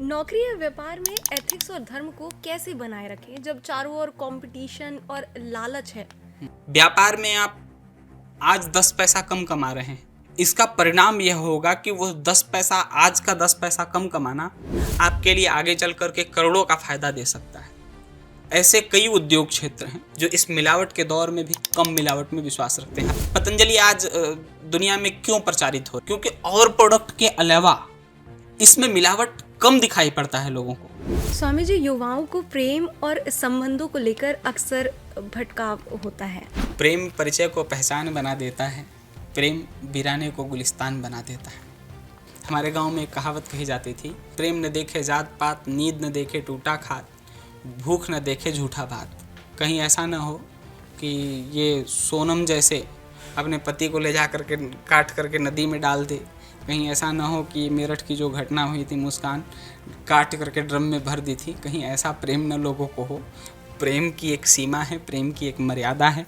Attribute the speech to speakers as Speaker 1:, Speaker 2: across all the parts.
Speaker 1: नौकरी या व्यापार में एथिक्स और धर्म को कैसे बनाए रखें जब चारों ओर कंपटीशन और लालच है।
Speaker 2: व्यापार में आप आज 10 पैसा कम कमा रहे हैं, इसका परिणाम यह होगा कि वो 10 पैसा, आज का 10 पैसा कम कमाना आपके लिए आगे चल करके करोड़ों का फायदा दे सकता है। ऐसे कई उद्योग क्षेत्र हैं जो इस मिलावट के दौर में भी कम मिलावट में विश्वास रखते हैं। पतंजलि आज दुनिया में क्यों प्रचारित हो? क्योंकि और प्रोडक्ट के अलावा इसमें मिलावट कम दिखाई पड़ता है लोगों को।
Speaker 1: स्वामी जी, युवाओं को प्रेम और संबंधों को लेकर अक्सर भटकाव होता है।
Speaker 2: प्रेम परिचय को पहचान बना देता है, प्रेम वीराने को गुलिस्तान बना देता है। हमारे गांव में एक कहावत कही जाती थी, प्रेम न देखे जात पात, नींद न देखे टूटा खात, भूख न देखे झूठा बात। कहीं ऐसा न हो कि ये सोनम जैसे अपने पति को ले जा करके काट करके नदी में डाल दे। कहीं ऐसा ना हो कि मेरठ की जो घटना हुई थी, मुस्कान काट करके ड्रम में भर दी थी। कहीं ऐसा प्रेम न लोगों को हो। प्रेम की एक सीमा है, प्रेम की एक मर्यादा है।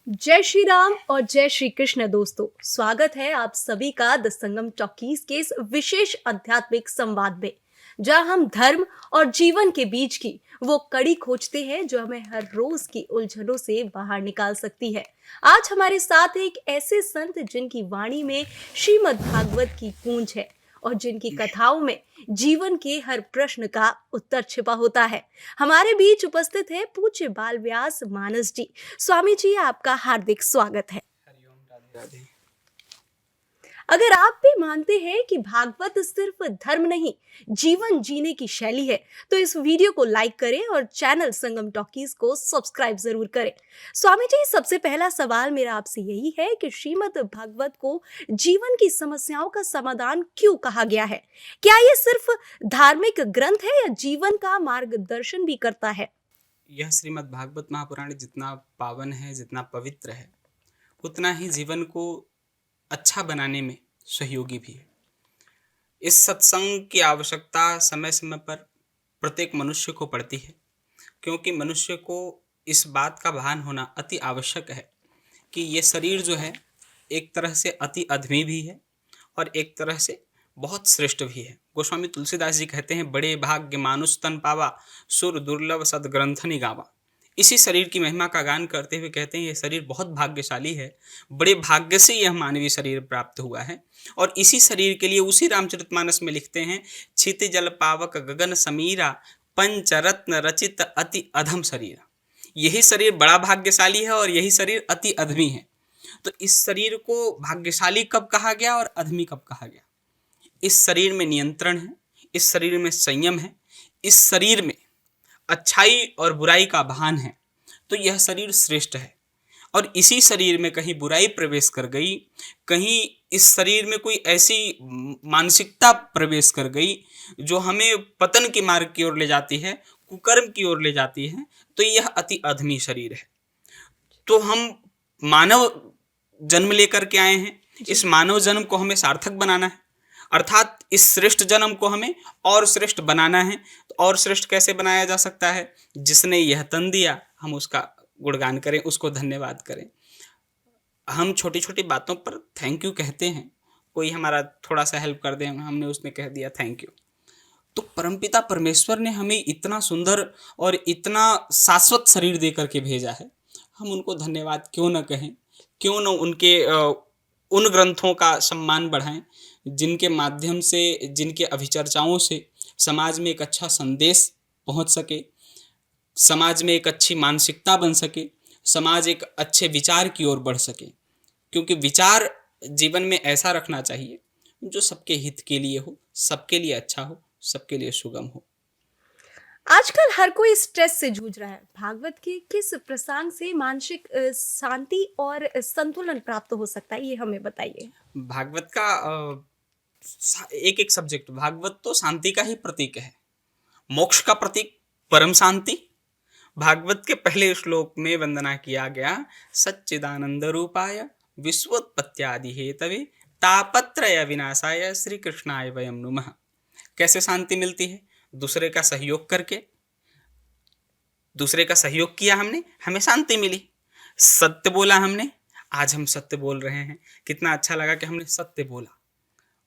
Speaker 1: जय श्री राम और जय श्री कृष्ण। दोस्तों, स्वागत है आप सभी का द संगम टॉकीज के इस विशेष आध्यात्मिक संवाद में, जहां हम धर्म और जीवन के बीच की वो कड़ी खोजते हैं जो हमें हर रोज की उलझनों से बाहर निकाल सकती है। आज हमारे साथ एक ऐसे संत जिनकी वाणी में श्रीमद् भागवत की गूंज है और जिनकी कथाओं में जीवन के हर प्रश्न का उत्तर छिपा होता है। हमारे बीच उपस्थित है पूज्य बाल व्यास मानस जी। स्वामी जी, आपका हार्दिक स्वागत है।
Speaker 2: हरिओम, राधे राधे।
Speaker 1: अगर आप भी मानते हैं कि भागवत सिर्फ धर्म नहीं, जीवन जीने की शैली है, तो इस वीडियो को लाइक करें और चैनल संगम टॉकीज को सब्सक्राइब जरूर करें। स्वामी जी, सबसे पहला सवाल मेरा आपसे यही है कि श्रीमद् भागवत को जीवन की समस्याओं का समाधान क्यों कहा गया है? क्या ये सिर्फ धार्मिक ग्रंथ है या जीवन का मार्गदर्शन भी करता है?
Speaker 2: यह श्रीमद् भागवत महापुराण जितना पावन है, जितना पवित्र है, उतना ही जीवन को अच्छा बनाने में सहयोगी भी है। इस सत्संग की आवश्यकता समय समय पर प्रत्येक मनुष्य को पड़ती है, क्योंकि मनुष्य को इस बात का भान होना अति आवश्यक है कि ये शरीर जो है एक तरह से अति अधमी भी है और एक तरह से बहुत श्रेष्ठ भी है। गोस्वामी तुलसीदास जी कहते हैं, बड़े भाग्य मानुष तन पावा, सुर दुर्लभ सदग्रंथनि गावा। इसी शरीर की महिमा का गान करते हुए कहते हैं, ये शरीर बहुत भाग्यशाली है, बड़े भाग्य से यह मानवीय शरीर प्राप्त हुआ है। और इसी शरीर के लिए उसी रामचरितमानस में लिखते हैं, क्षिति जल पावक गगन समीरा, पंचरत्न रचित अति अधम शरीर। यही शरीर बड़ा भाग्यशाली है और यही शरीर अति अधमी है। तो इस शरीर को भाग्यशाली कब कहा गया और अधमी कब कहा गया? इस शरीर में नियंत्रण है, इस शरीर में संयम है, इस शरीर में अच्छाई और बुराई का भान है, तो यह शरीर श्रेष्ठ है। और इसी शरीर में कहीं बुराई प्रवेश कर गई, कहीं इस शरीर में कोई ऐसी मानसिकता प्रवेश कर गई जो हमें पतन के मार्ग की ओर ले जाती है, कुकर्म की ओर ले जाती है, तो यह अति अधमी शरीर है। तो हम मानव जन्म लेकर के आए हैं, इस मानव जन्म को हमें सार्थक बनाना है, अर्थात इस श्रेष्ठ जन्म को हमें और श्रेष्ठ बनाना है। तो और श्रेष्ठ कैसे बनाया जा सकता है? जिसने यह तन दिया, हम उसका गुणगान करें, उसको धन्यवाद करें। हम छोटी छोटी बातों पर थैंक यू कहते हैं, कोई हमारा थोड़ा सा हेल्प कर दे, हमने उसने कह दिया थैंक यू। तो परमपिता परमेश्वर ने हमें इतना सुंदर और इतना शाश्वत शरीर दे करके भेजा है, हम उनको धन्यवाद क्यों न कहें? क्यों न उनके उन ग्रंथों का सम्मान बढ़ाएं जिनके माध्यम से, जिनके अभिचर्चाओं से समाज में एक अच्छा संदेश पहुंच सके, समाज में एक अच्छी मानसिकता बन सके, समाज एक अच्छे विचार की ओर बढ़ सके। क्योंकि विचार जीवन में ऐसा रखना चाहिए जो सबके हित के लिए हो, सबके लिए अच्छा हो, सबके लिए सुगम हो।
Speaker 1: आजकल हर कोई स्ट्रेस से जूझ रहा है। भागवत के किस प्रसंग से मानसिक शांति और संतुलन प्राप्त हो सकता है, ये हमें बताइए।
Speaker 2: भागवत का एक एक सब्जेक्ट, भागवत तो शांति का ही प्रतीक है, मोक्ष का प्रतीक, परम शांति। भागवत के पहले श्लोक में वंदना किया गया, सच्चिदानंद रूपाय विश्वोत्पत्त्यादि हेतवे तापत्रय विनाशाय श्री कृष्णाय वयम नुमः। कैसे शांति मिलती है? दूसरे का सहयोग करके, दूसरे का सहयोग किया हमने, हमें शांति मिली। सत्य बोला हमने, आज हम सत्य बोल रहे हैं, कितना अच्छा लगा कि हमने सत्य बोला।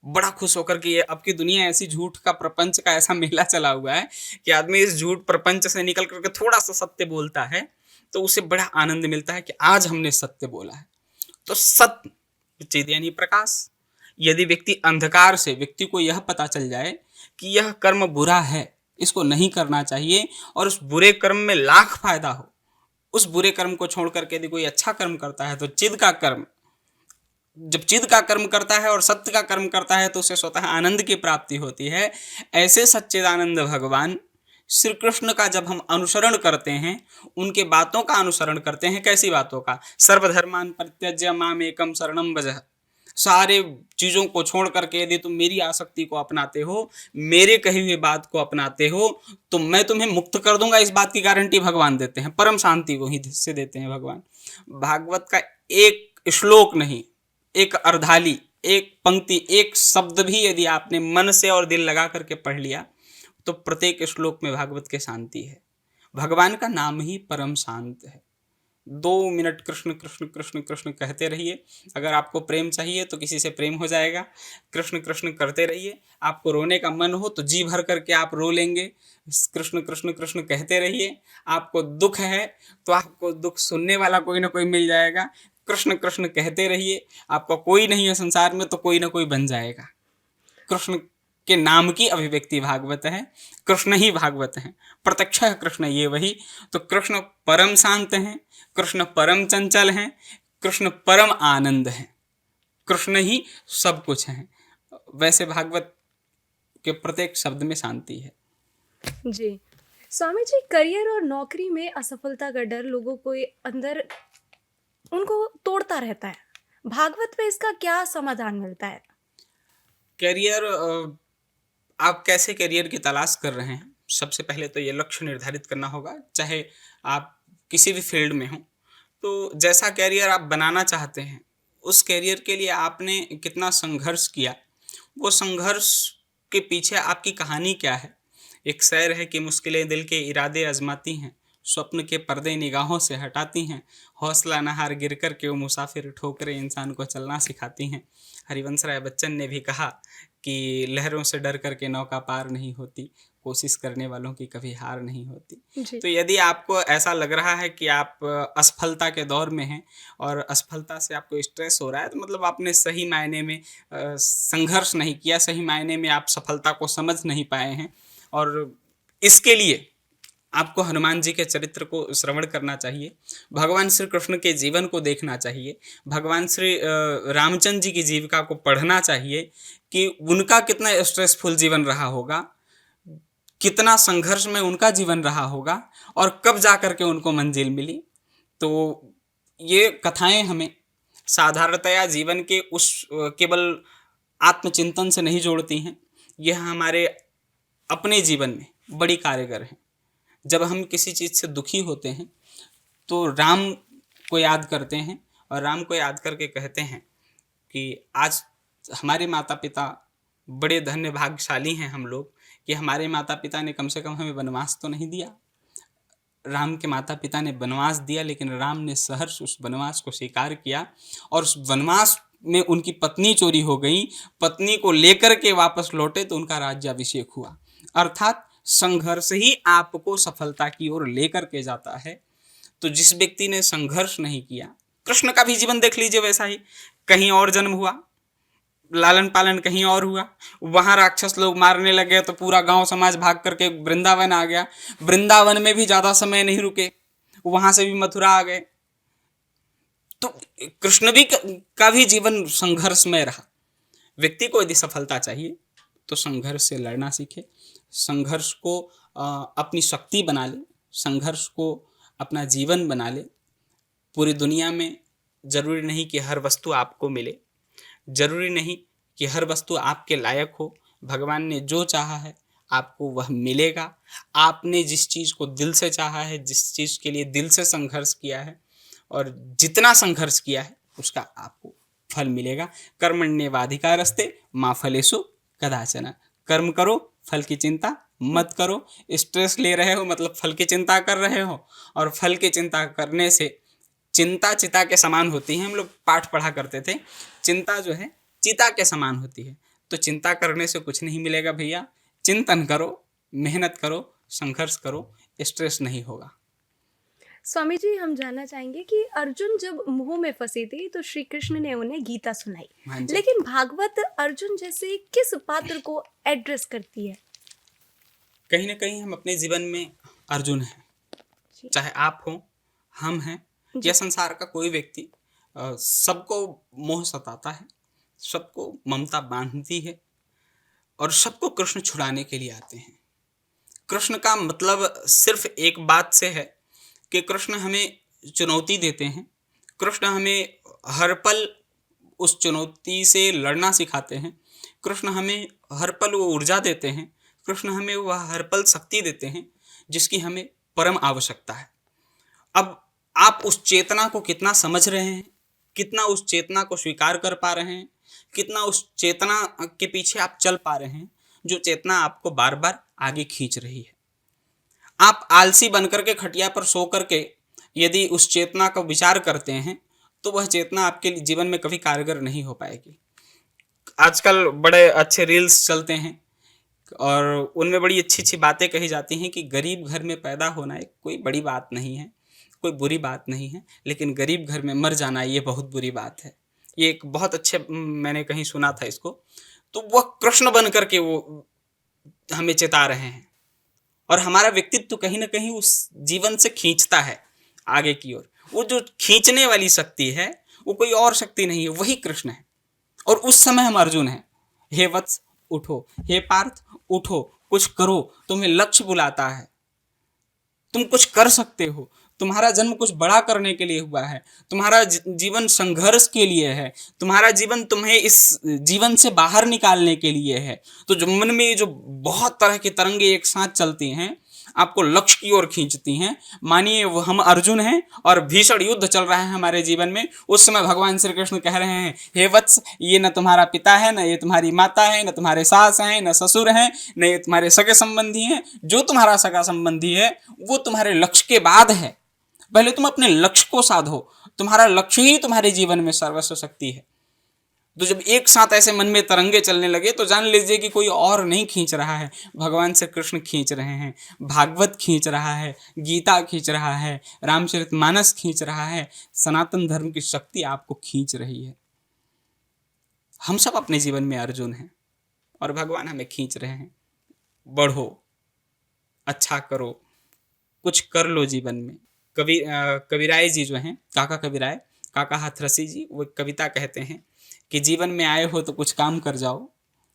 Speaker 2: बड़ा खुश होकर कि ये अब की दुनिया ऐसी झूठ का प्रपंच का ऐसा मेला चला हुआ है कि आदमी इस झूठ प्रपंच से निकल करके थोड़ा सा सत्य बोलता है तो उसे बड़ा आनंद मिलता है कि आज हमने सत्य बोला है। तो सत्य चिद यानी प्रकाश। यदि व्यक्ति अंधकार से, व्यक्ति को यह पता चल जाए कि यह कर्म बुरा है, इसको नहीं करना चाहिए, और उस बुरे कर्म में लाख फायदा हो, उस बुरे कर्म को छोड़ करके यदि कोई अच्छा कर्म करता है तो चिद का कर्म, जब चिद का कर्म करता है और सत्य का कर्म करता है तो उसे स्वतः आनंद की प्राप्ति होती है। ऐसे सच्चिदानंद भगवान श्री कृष्ण का जब हम अनुसरण करते हैं, उनके बातों का अनुसरण करते हैं, कैसी बातों का? सर्वधर्मान परित्यज्य माम एकम शरणम व्रज। सारे चीज़ों को छोड़ करके यदि तुम मेरी आसक्ति को अपनाते हो, मेरे कही हुई बात को अपनाते हो, तो मैं तुम्हें मुक्त कर दूंगा। इस बात की गारंटी भगवान देते हैं, परम शांति वही से देते हैं भगवान। भागवत का एक श्लोक नहीं, एक अर्धाली, एक पंक्ति, एक शब्द भी यदि आपने मन से और दिल लगा करके पढ़ लिया तो प्रत्येक श्लोक में भागवत के शांति है। भगवान का नाम ही परम शांत है। 2 मिनट कृष्ण कृष्ण कृष्ण कृष्ण कहते रहिए। अगर आपको प्रेम चाहिए तो किसी से प्रेम हो जाएगा, कृष्ण कृष्ण करते रहिए। आपको रोने का मन हो तो जी भर करके आप रो लेंगे, कृष्ण कृष्ण कृष्ण कहते रहिए। आपको दुख है तो आपको दुख सुनने वाला कोई ना कोई मिल जाएगा, कृष्ण कृष्ण कहते रहिए। आपका कोई नहीं है संसार में तो कोई ना कोई बन जाएगा। कृष्ण के नाम की अभिव्यक्ति भागवत है, कृष्ण ही भागवत है, प्रत्यक्ष है कृष्ण ये वही। तो कृष्ण परम शांत हैं, कृष्ण परम चंचल हैं, कृष्ण परम आनंद हैं, कृष्ण ही सब कुछ हैं। वैसे भागवत के प्रत्येक शब्द में शांति है।
Speaker 1: जी स्वामी जी, करियर और नौकरी में असफलता का डर लोगों को अंदर उनको तोड़ता रहता है, भागवत में इसका क्या समाधान मिलता है?
Speaker 2: करियर, आप कैसे करियर की तलाश कर रहे हैं, सबसे पहले तो ये लक्ष्य निर्धारित करना होगा। चाहे आप किसी भी फील्ड में हो, तो जैसा करियर आप बनाना चाहते हैं उस करियर के लिए आपने कितना संघर्ष किया, वो संघर्ष के पीछे आपकी कहानी क्या है। एक शेर है कि मुश्किलें दिल के इरादे आजमाती हैं, स्वप्न के पर्दे निगाहों से हटाती हैं, हौसला न हार गिर कर के वो मुसाफिर ठोकरें इंसान को चलना सिखाती हैं। हरिवंश राय बच्चन ने भी कहा कि लहरों से डर करके नौका पार नहीं होती, कोशिश करने वालों की कभी हार नहीं होती।
Speaker 1: जी
Speaker 2: तो यदि आपको ऐसा लग रहा है कि आप असफलता के दौर में हैं और असफलता से आपको स्ट्रेस हो रहा है, तो मतलब आपने सही मायने में संघर्ष नहीं किया, सही मायने में आप सफलता को समझ नहीं पाए हैं। और इसके लिए आपको हनुमान जी के चरित्र को श्रवण करना चाहिए, भगवान श्री कृष्ण के जीवन को देखना चाहिए, भगवान श्री रामचंद्र जी की जीविका को पढ़ना चाहिए कि उनका कितना स्ट्रेसफुल जीवन रहा होगा, कितना संघर्ष में उनका जीवन रहा होगा और कब जा कर के उनको मंजिल मिली। तो ये कथाएं हमें साधारणतया जीवन के उस केवल आत्मचिंतन से नहीं जोड़ती हैं, यह हमारे अपने जीवन में बड़ी कारगर हैं। जब हम किसी चीज़ से दुखी होते हैं तो राम को याद करते हैं और राम को याद करके कहते हैं कि आज हमारे माता पिता बड़े धन्य भाग्यशाली हैं हम लोग कि हमारे माता पिता ने कम से कम हमें वनवास तो नहीं दिया। राम के माता पिता ने वनवास दिया, लेकिन राम ने सहर्ष उस वनवास को स्वीकार किया और उस वनवास में उनकी पत्नी चोरी हो गई, पत्नी को लेकर के वापस लौटे तो उनका राज्याभिषेक हुआ। अर्थात संघर्ष ही आपको सफलता की ओर लेकर के जाता है। तो जिस व्यक्ति ने संघर्ष नहीं किया, कृष्ण का भी जीवन देख लीजिए वैसा ही, कहीं और जन्म हुआ, लालन पालन कहीं और हुआ, वहाँ राक्षस लोग मारने लगे तो पूरा गांव समाज भाग करके वृंदावन आ गया, वृंदावन में भी ज़्यादा समय नहीं रुके, वहाँ से भी मथुरा आ गए। तो कृष्ण भी का भी जीवन संघर्ष में रहा। व्यक्ति को यदि सफलता चाहिए तो संघर्ष से लड़ना सीखे, संघर्ष को अपनी शक्ति बना ले, संघर्ष को अपना जीवन बना ले। पूरी दुनिया में ज़रूरी नहीं कि हर वस्तु आपको मिले, ज़रूरी नहीं कि हर वस्तु आपके लायक हो। भगवान ने जो चाहा है आपको वह मिलेगा। आपने जिस चीज़ को दिल से चाहा है, जिस चीज़ के लिए दिल से संघर्ष किया है और जितना संघर्ष किया है उसका आपको फल मिलेगा। कर्मण्येवाधिकारस्ते मा फलेषु कदाचन। कर्म करो, फल की चिंता मत करो। स्ट्रेस ले रहे हो मतलब फल की चिंता कर रहे हो, और फल की चिंता करने से चिंता चिता के समान होती है। हम लोग पाठ पढ़ा करते थे, चिंता जो है चिता के समान होती है। तो चिंता करने से कुछ नहीं मिलेगा भैया, चिंतन करो, मेहनत करो, संघर्ष करो, स्ट्रेस नहीं होगा।
Speaker 1: स्वामी जी, हम जानना चाहेंगे कि अर्जुन जब मोह में फंसे थे तो श्री कृष्ण ने उन्हें गीता सुनाई,
Speaker 2: हाँ जी।
Speaker 1: लेकिन भागवत अर्जुन जैसे किस पात्र को एड्रेस करती है?
Speaker 2: कहीं ना कहीं हम अपने जीवन में अर्जुन हैं,
Speaker 1: जी।
Speaker 2: चाहे आप हो, हम हैं,
Speaker 1: जी।
Speaker 2: या संसार का कोई व्यक्ति, सबको मोह सताता है, सबको ममता बांधती है, और सबको कृष्ण छुड़ाने के लिए आते हैं। कृष्ण का मतलब सिर्फ एक बात से है कि कृष्ण हमें चुनौती देते हैं। कृष्ण हमें हर पल उस चुनौती से लड़ना सिखाते हैं। कृष्ण हमें हर पल वो ऊर्जा देते हैं। कृष्ण हमें वह हर पल शक्ति देते हैं जिसकी हमें परम आवश्यकता है। अब आप उस चेतना को कितना समझ रहे हैं, कितना उस चेतना को स्वीकार कर पा रहे हैं, कितना उस चेतना के पीछे आप चल पा रहे हैं, जो चेतना आपको बार बार आगे खींच रही है। आप आलसी बनकर के खटिया पर सो करके यदि उस चेतना का विचार करते हैं तो वह चेतना आपके जीवन में कभी कारगर नहीं हो पाएगी। आजकल बड़े अच्छे रील्स चलते हैं और उनमें बड़ी अच्छी अच्छी बातें कही जाती हैं कि गरीब घर में पैदा होना एक कोई बड़ी बात नहीं है, कोई बुरी बात नहीं है, लेकिन गरीब घर में मर जाना ये बहुत बुरी बात है। ये एक बहुत अच्छे, मैंने कहीं सुना था इसको। तो वह कृष्ण बन करके वो हमें चेता रहे हैं, और हमारा व्यक्तित्व कहीं ना कहीं उस जीवन से खींचता है आगे की ओर। वो जो खींचने वाली शक्ति है वो कोई और शक्ति नहीं है, वही कृष्ण है। और उस समय हम अर्जुन हैं। हे वत्स उठो, हे पार्थ उठो, कुछ करो, तुम्हें लक्ष्य बुलाता है, तुम कुछ कर सकते हो। तुम्हारा जन्म कुछ बड़ा करने के लिए हुआ है, तुम्हारा जीवन संघर्ष के लिए है, तुम्हारा जीवन तुम्हें इस जीवन से बाहर निकालने के लिए है। तो जो मन में जो बहुत तरह की तरंगे एक साथ चलती हैं, आपको लक्ष्य की ओर खींचती हैं। मानिए वो हम अर्जुन हैं और भीषण युद्ध चल रहा है हमारे जीवन में। उस समय भगवान श्री कृष्ण कह रहे हैं, हे वत्स, ये न तुम्हारा पिता है, न ये तुम्हारी माता है, न तुम्हारे सास हैं, न ससुर हैं, न ये तुम्हारे सगे संबंधी हैं। जो तुम्हारा सगा संबंधी है वो तुम्हारे लक्ष्य के बाद है। पहले तुम अपने लक्ष्य को साधो। तुम्हारा लक्ष्य ही तुम्हारे जीवन में सर्वस्व शक्ति है। तो जब एक साथ ऐसे मन में तरंगे चलने लगे तो जान लीजिए कि कोई और नहीं खींच रहा है, भगवान से कृष्ण खींच रहे हैं। भागवत खींच रहा है, गीता खींच रहा है, रामचरितमानस खींच रहा है, सनातन धर्म की शक्ति आपको खींच रही है। हम सब अपने जीवन में अर्जुन हैं और भगवान हमें खींच रहे हैं। बढ़ो, अच्छा करो, कुछ कर लो जीवन में। कबीराय जी जो हैं, काका कबीराय, काका हाथरसी जी, वो कविता कहते हैं कि जीवन में आए हो तो कुछ काम कर जाओ,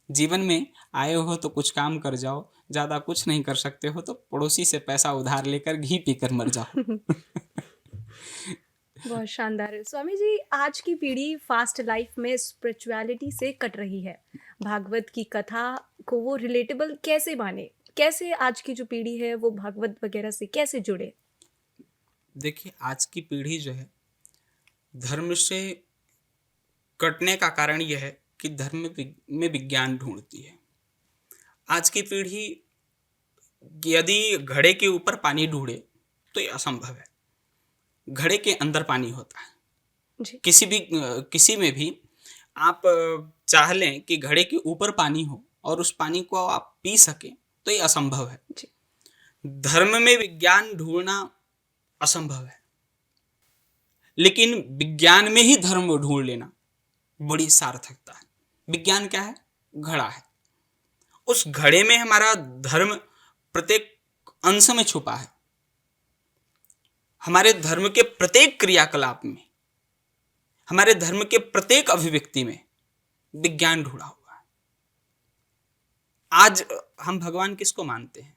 Speaker 2: जीवन में आए हो तो कुछ काम कर जाओ, ज़्यादा कुछ नहीं कर सकते हो तो पड़ोसी से पैसा उधार लेकर घी पीकर मर जाओ।
Speaker 1: बहुत शानदार। स्वामी जी, आज की पीढ़ी फास्ट लाइफ में स्पिरिचुअलिटी से कट रही है। भागवत की कथा को वो रिलेटेबल कैसे माने? कैसे आज की जो पीढ़ी है वो भागवत वगैरह से कैसे जुड़े?
Speaker 2: देखिए, आज की पीढ़ी जो है धर्म से कटने का कारण यह है कि धर्म में विज्ञान ढूंढती है। आज की पीढ़ी यदि घड़े के ऊपर पानी ढूंढे तो ये असंभव है। घड़े के अंदर पानी होता है
Speaker 1: जी।
Speaker 2: किसी में भी आप चाह लें कि घड़े के ऊपर पानी हो और उस पानी को आप पी सकें तो ये असंभव है।
Speaker 1: जी।
Speaker 2: धर्म में विज्ञान ढूंढना असंभव है, लेकिन विज्ञान में ही धर्म ढूंढ लेना बड़ी सार्थकता है। विज्ञान क्या है? घड़ा है। उस घड़े में हमारा धर्म प्रत्येक अंश में छुपा है। हमारे धर्म के प्रत्येक क्रियाकलाप में, हमारे धर्म के प्रत्येक अभिव्यक्ति में विज्ञान ढूंढा हुआ है। आज हम भगवान किसको मानते हैं?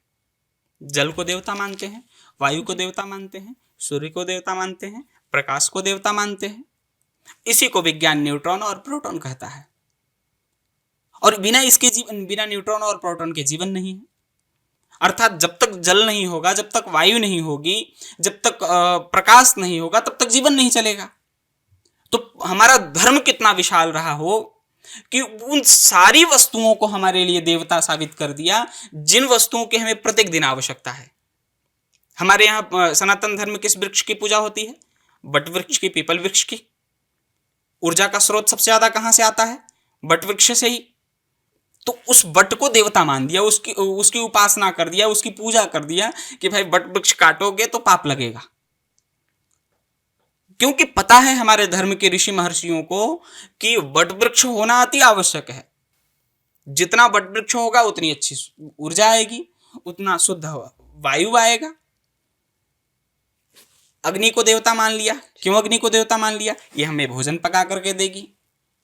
Speaker 2: जल को देवता मानते हैं, वायु को देवता मानते हैं, सूर्य को देवता मानते हैं, प्रकाश को देवता मानते हैं। इसी को विज्ञान न्यूट्रॉन और प्रोटॉन कहता है। और बिना इसके जीवन, बिना न्यूट्रॉन और प्रोटॉन के जीवन नहीं है। अर्थात जब तक जल नहीं होगा, जब तक वायु नहीं होगी, जब तक प्रकाश नहीं होगा, तब तक जीवन नहीं चलेगा। तो हमारा धर्म कितना विशाल रहा हो कि उन सारी वस्तुओं को हमारे लिए देवता साबित कर दिया जिन वस्तुओं की हमें प्रत्येक दिन आवश्यकता है। हमारे यहाँ सनातन धर्म में किस वृक्ष की पूजा होती है? बट वृक्ष की, पीपल वृक्ष की। ऊर्जा का स्रोत सबसे ज्यादा कहां से आता है? बट वृक्ष से ही। तो उस बट को देवता मान दिया, उसकी उसकी उपासना कर दिया, उसकी पूजा कर दिया कि भाई बट वृक्ष काटोगे तो पाप लगेगा। क्योंकि पता है हमारे धर्म के ऋषि महर्षियों को कि वट वृक्ष होना अति आवश्यक है। जितना वट वृक्ष होगा उतनी अच्छी ऊर्जा आएगी, उतना शुद्ध वायु आएगा। अग्नि को देवता मान लिया। क्यों अग्नि को देवता मान लिया? ये हमें भोजन पका करके देगी,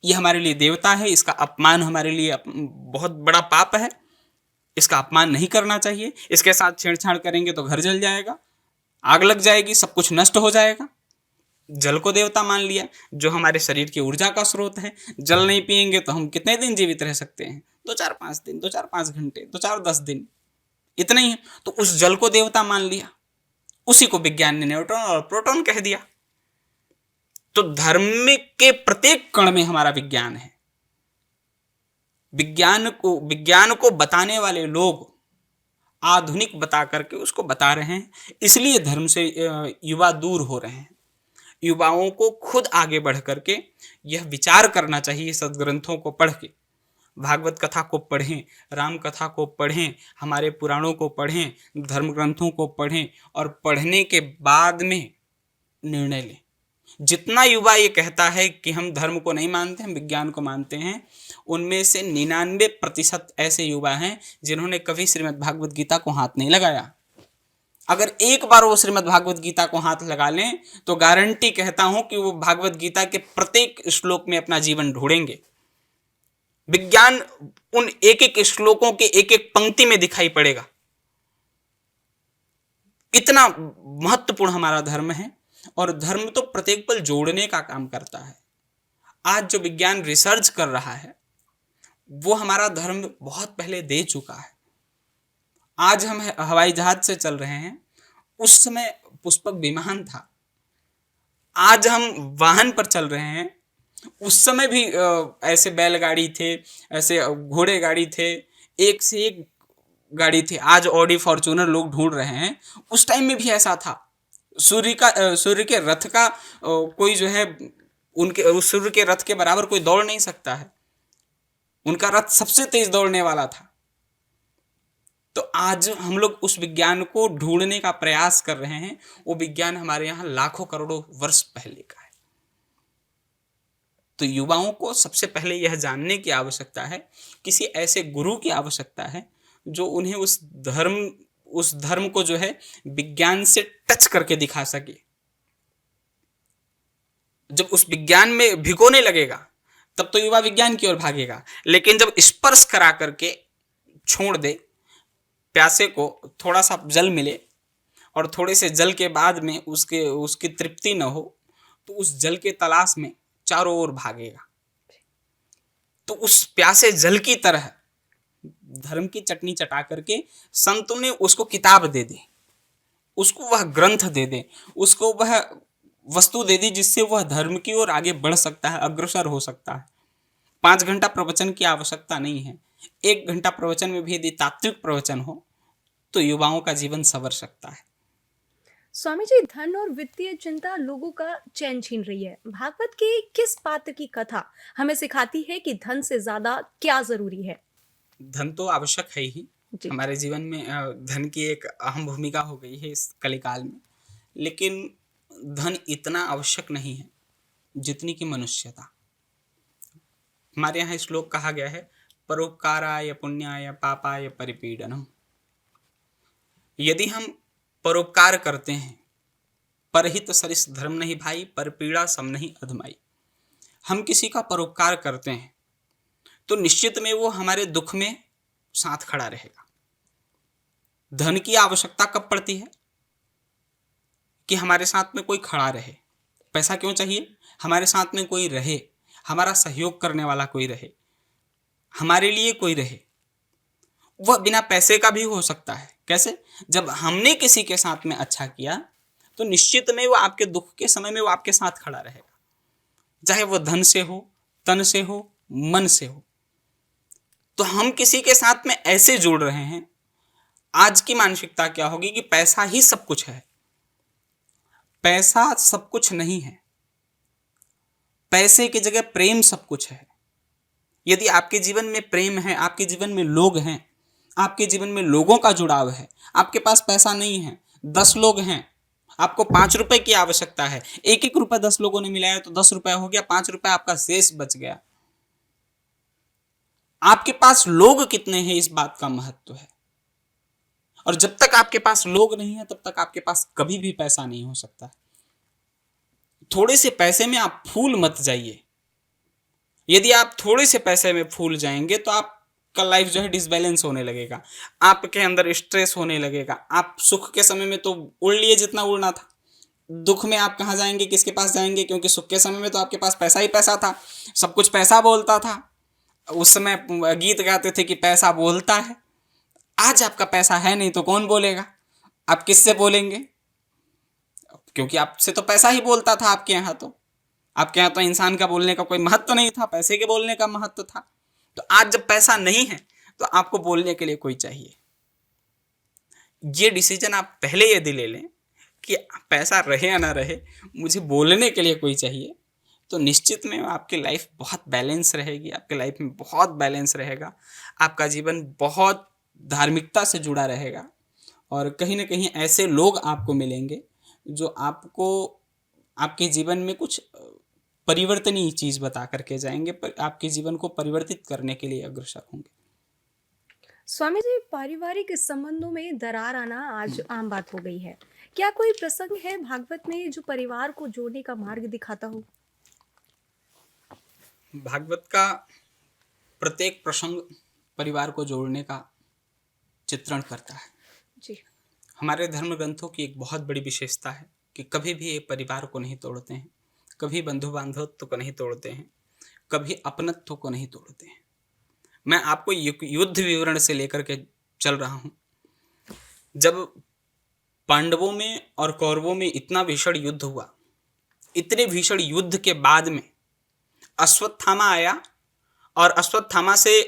Speaker 2: ये हमारे लिए देवता है, इसका अपमान हमारे लिए बहुत बड़ा पाप है, इसका अपमान नहीं करना चाहिए। इसके साथ छेड़छाड़ करेंगे तो घर जल जाएगा, आग लग जाएगी, सब कुछ नष्ट हो जाएगा। जल को देवता मान लिया, जो हमारे शरीर की ऊर्जा का स्रोत है। जल नहीं पिएंगे तो हम कितने दिन जीवित रह सकते हैं? 2-4-5 दिन, 2-4-5 घंटे, 2-4-10 दिन, इतना ही है। तो उस जल को देवता मान लिया, उसी को विज्ञान ने न्यूट्रॉन और प्रोटॉन कह दिया। तो धर्म के प्रत्येक कण में हमारा विज्ञान है। विज्ञान को बताने वाले लोग आधुनिक बता करके उसको बता रहे हैं, इसलिए धर्म से युवा दूर हो रहे हैं। युवाओं को खुद आगे बढ़ करके यह विचार करना चाहिए, सदग्रंथों को पढ़ के, भागवत कथा को पढ़ें, राम कथा को पढ़ें, हमारे पुराणों को पढ़ें, धर्म ग्रंथों को पढ़ें और पढ़ने के बाद में निर्णय लें। जितना युवा ये कहता है कि हम धर्म को नहीं मानते, हम विज्ञान को मानते हैं, उनमें से 99% ऐसे युवा हैं जिन्होंने कभी श्रीमद् भागवत गीता को हाथ नहीं लगाया। अगर एक बार वो श्रीमद् भागवत गीता को हाथ लगा लें तो गारंटी कहता हूं कि वो भागवत गीता के प्रत्येक श्लोक में अपना जीवन ढूंढेंगे। विज्ञान उन एक एक श्लोकों के एक एक पंक्ति में दिखाई पड़ेगा। इतना महत्वपूर्ण हमारा धर्म है, और धर्म तो प्रत्येक पल जोड़ने का काम करता है। आज जो विज्ञान रिसर्च कर रहा है वो हमारा धर्म बहुत पहले दे चुका है। आज हम हवाई जहाज से चल रहे हैं, उस समय पुष्पक विमान था। आज हम वाहन पर चल रहे हैं, उस समय भी ऐसे बैलगाड़ी थे, ऐसे घोड़े गाड़ी थे, एक से एक गाड़ी थी। आज ऑडी फॉर्च्यूनर लोग ढूंढ रहे हैं, उस टाइम में भी ऐसा था। सूर्य के रथ का कोई जो है उनके उस सूर्य के रथ के बराबर कोई दौड़ नहीं सकता है। उनका रथ सबसे तेज दौड़ने वाला था। तो आज हम लोग उस विज्ञान को ढूंढने का प्रयास कर रहे हैं। वो विज्ञान हमारे यहाँ लाखों करोड़ों वर्ष पहले का है। तो युवाओं को सबसे पहले यह जानने की आवश्यकता है, किसी ऐसे गुरु की आवश्यकता है जो उन्हें उस धर्म को जो है विज्ञान से टच करके दिखा सके। जब उस विज्ञान में भिगोने लगेगा तब तो युवा विज्ञान की ओर भागेगा, लेकिन जब स्पर्श करा करके छोड़ दे, प्यासे को थोड़ा सा जल मिले और थोड़े से जल के बाद में उसकी तृप्ति न हो, तो उस जल के तलाश में चारों ओर भागेगा। तो उस प्यासे जल की तरह धर्म की चटनी चटा करके संतों ने उसको किताब दे दी, उसको वह ग्रंथ दे दे, उसको वह वस्तु दे दी जिससे वह धर्म की ओर आगे बढ़ सकता है, अग्रसर हो सकता है। 5 घंटा प्रवचन की आवश्यकता नहीं है। 1 घंटा प्रवचन में भी यदि तात्विक प्रवचन हो तो युवाओं का जीवन संवर सकता है।
Speaker 1: स्वामी जी, धन और वित्तीय चिंता लोगों का चैन छीन रही है। भागवत के किस पात्र की कथा हमें सिखाती है कि धन से ज्यादा क्या जरूरी है?
Speaker 2: धन तो आवश्यक है ही, हमारे जीवन में धन की एक अहम भूमिका हो गई है इस कलिकाल में, लेकिन धन इतना आवश्यक नहीं है जितनी की मनुष्यता। हमारे यहाँ श्लोक कहा गया है, परोपकाराय पुण्याय पापाय परिपीडनम। यदि हम परोपकार करते हैं, परहित सरिस धर्म नहीं भाई, पर पीड़ा सम नहीं अधमाई। हम किसी का परोपकार करते हैं तो निश्चित में वो हमारे दुख में साथ खड़ा रहेगा। धन की आवश्यकता कब पड़ती है? कि हमारे साथ में कोई खड़ा रहे। पैसा क्यों चाहिए? हमारे साथ में कोई रहे, हमारा सहयोग करने वाला कोई रहे, हमारे लिए कोई रहे। वह बिना पैसे का भी हो सकता है। कैसे? जब हमने किसी के साथ में अच्छा किया तो निश्चित में वो आपके दुख के समय में वो आपके साथ खड़ा रहेगा, चाहे वो धन से हो, तन से हो, मन से हो। तो हम किसी के साथ में ऐसे जुड़ रहे हैं। आज की मानसिकता क्या होगी कि पैसा ही सब कुछ है। पैसा सब कुछ नहीं है, पैसे की जगह प्रेम सब कुछ है। यदि आपके जीवन में प्रेम है, आपके जीवन में लोग हैं, आपके जीवन में लोगों का जुड़ाव है, आपके पास पैसा नहीं है, 10 लोग हैं, आपको 5 रुपए की आवश्यकता है, एक एक रुपए 10 लोगों ने मिलाया तो 10 रुपए हो गया, 5 रुपए आपका शेष बच गया। आपके पास लोग कितने हैं इस बात का महत्व है। और जब तक आपके पास लोग नहीं है तब तक आपके पास कभी भी पैसा नहीं हो सकता। थोड़े से पैसे में आप फूल मत जाइए। यदि आप थोड़े से पैसे में फूल जाएंगे तो आपका लाइफ जो है डिसबैलेंस होने लगेगा, आपके अंदर स्ट्रेस होने लगेगा। आप सुख के समय में तो उड़ लिए जितना उड़ना था, दुख में आप कहाँ जाएंगे, किसके पास जाएंगे? क्योंकि सुख के समय में तो आपके पास पैसा ही पैसा था, सब कुछ पैसा बोलता था। उस समय गीत गाते थे कि पैसा बोलता है। आज आपका पैसा है नहीं तो कौन बोलेगा? आप किससे बोलेंगे? क्योंकि आपसे तो पैसा ही बोलता था। आपके यहाँ तो इंसान का बोलने का कोई महत्व नहीं था, पैसे के बोलने का महत्व था। तो आज जब पैसा नहीं है तो आपको बोलने के लिए कोई चाहिए। ये डिसीजन आप पहले यदि ले लें कि पैसा रहे या ना रहे, मुझे बोलने के लिए कोई चाहिए, तो निश्चित में आपकी लाइफ बहुत बैलेंस रहेगी, आपके लाइफ में बहुत बैलेंस रहेगा, आपका जीवन बहुत धार्मिकता से जुड़ा रहेगा। और कहीं ना कहीं ऐसे लोग आपको मिलेंगे जो आपको आपके जीवन में कुछ परिवर्तनीय चीज़ बता करके जाएंगे, पर आपके जीवन को परिवर्तित करने के लिए अग्रसर होंगे।
Speaker 1: स्वामी जी, पारिवारिक संबंधों में दरार आना आज आम बात हो गई है। क्या कोई प्रसंग है भागवत में जो परिवार को जोड़ने का मार्ग दिखाता हो?
Speaker 2: भागवत का प्रत्येक प्रसंग परिवार को जोड़ने का चित्रण करता है
Speaker 1: जी।
Speaker 2: हमारे धर्म ग्रंथों की एक बहुत बड़ी विशेषता है कि कभी भी ये परिवार को नहीं तोड़ते हैं, कभी बंधु बांधवत्व को नहीं तोड़ते हैं, कभी अपनत्व को नहीं तोड़ते हैं। मैं आपको युद्ध विवरण से लेकर के चल रहा हूँ। जब पांडवों में और कौरवों में इतना भीषण युद्ध हुआ, इतने भीषण युद्ध के बाद में अश्वत्थामा आया और अश्वत्थामा से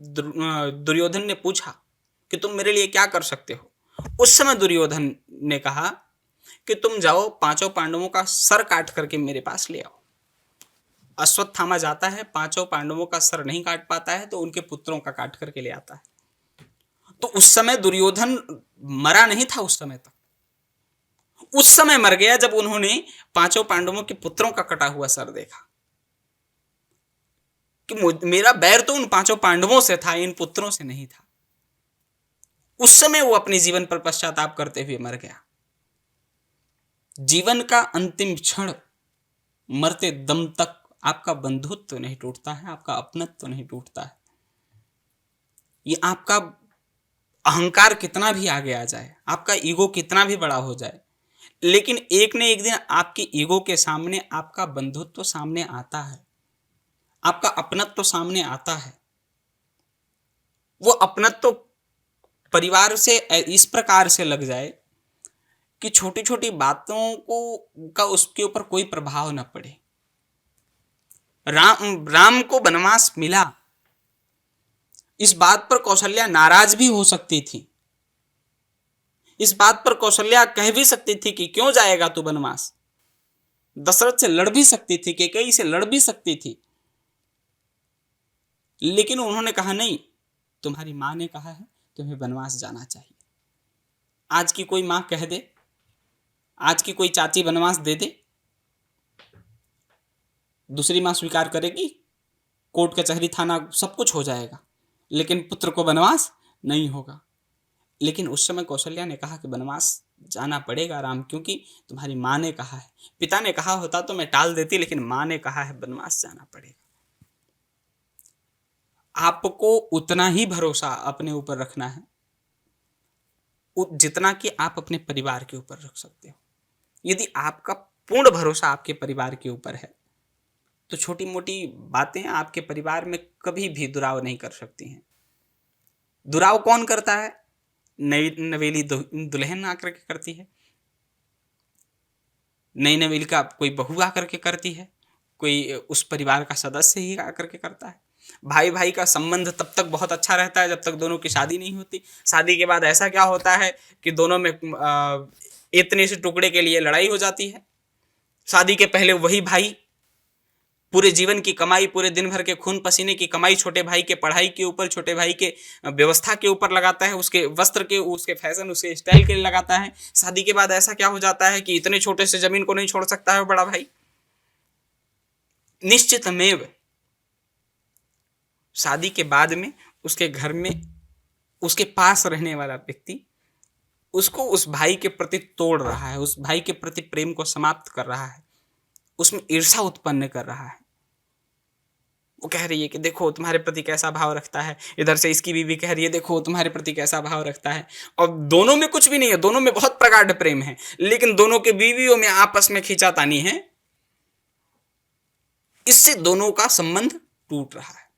Speaker 2: दुर्योधन ने पूछा कि तुम मेरे लिए क्या कर सकते हो। उस समय दुर्योधन ने कहा कि तुम जाओ, 5 पांडवों का सर काट करके मेरे पास ले आओ। अश्वत्थामा जाता है, 5 पांडवों का सर नहीं काट पाता है तो उनके पुत्रों का काट करके ले आता है। तो उस समय दुर्योधन मरा नहीं था, उस समय मर गया जब उन्होंने 5 पांडवों के पुत्रों का कटा हुआ सर देखा कि मेरा बैर तो उन 5 पांडवों से था, इन पुत्रों से नहीं था। उस समय वो अपने जीवन पर पश्चाताप करते हुए मर गया। जीवन का अंतिम क्षण, मरते दम तक आपका बंधुत्व नहीं टूटता है, आपका अपनत्व नहीं टूटता है। ये आपका अहंकार कितना भी आगे आ जाए, आपका ईगो कितना भी बड़ा हो जाए, लेकिन एक न एक दिन आपकी ईगो के सामने आपका बंधुत्व सामने आता है, आपका अपनत्व सामने आता है। वो अपनत्व परिवार से इस प्रकार से लग जाए कि छोटी छोटी बातों का उसके ऊपर कोई प्रभाव न पड़े। राम को वनवास मिला, इस बात पर कौशल्या नाराज भी हो सकती थी, इस बात पर कौशल्या कह भी सकती थी कि क्यों जाएगा तू वनवास। दशरथ से लड़ भी सकती थी, कैकेयी से लड़ भी सकती थी, लेकिन उन्होंने कहा नहीं, तुम्हारी मां ने कहा है तुम्हें वनवास जाना चाहिए। आज की कोई मां कह दे, आज की कोई चाची वनवास दे दे, दूसरी मां स्वीकार करेगी, कोर्ट कचहरी थाना सब कुछ हो जाएगा, लेकिन पुत्र को वनवास नहीं होगा। लेकिन उस समय कौशल्या ने कहा कि वनवास जाना पड़ेगा राम, क्योंकि तुम्हारी मां ने कहा है। पिता ने कहा होता तो मैं टाल देती, लेकिन मां ने कहा है वनवास जाना पड़ेगा। आपको उतना ही भरोसा अपने ऊपर रखना है जितना कि आप अपने परिवार के ऊपर रख सकते हो। यदि आपका पूर्ण भरोसा आपके परिवार के ऊपर है तो छोटी मोटी बातें आपके परिवार में कभी भी दुराव नहीं कर सकती हैं। दुराव कौन करता है? नई नवेली दुल्हन आकर के करती है, नई नवेली का कोई बहू आकर के करती है, कोई उस परिवार का सदस्य ही आकर के करता है। भाई भाई का संबंध तब तक बहुत अच्छा रहता है जब तक दोनों की शादी नहीं होती। शादी के बाद ऐसा क्या होता है कि दोनों में इतने से टुकड़े के लिए लड़ाई हो जाती है। शादी के पहले वही भाई पूरे जीवन की कमाई, पूरे दिन भर के खून पसीने की कमाई छोटे भाई के पढ़ाई के ऊपर, छोटे भाई के व्यवस्था के ऊपर लगाता है, उसके वस्त्र के, उसके फैशन, उसके स्टाइल के लिए लगाता है। शादी के बाद ऐसा क्या हो जाता है कि इतने छोटे से जमीन को नहीं छोड़ सकता है बड़ा भाई। निश्चितमेव शादी के बाद में उसके घर में उसके पास रहने वाला व्यक्ति उसको उस भाई के प्रति तोड़ रहा है, उस भाई के प्रति प्रेम को समाप्त कर रहा है, उसमें ईर्ष्या उत्पन्न कर रहा है। वो कह रही है कि देखो तुम्हारे प्रति कैसा भाव रखता है, इधर से इसकी बीवी कह रही है देखो तुम्हारे प्रति कैसा भाव रखता है, और दोनों में कुछ भी नहीं है, दोनों में बहुत प्रगाढ़ प्रेम है, लेकिन दोनों के बीवियों में आपस में खींचातानी है। इससे दोनों का संबंध टूट रहा है।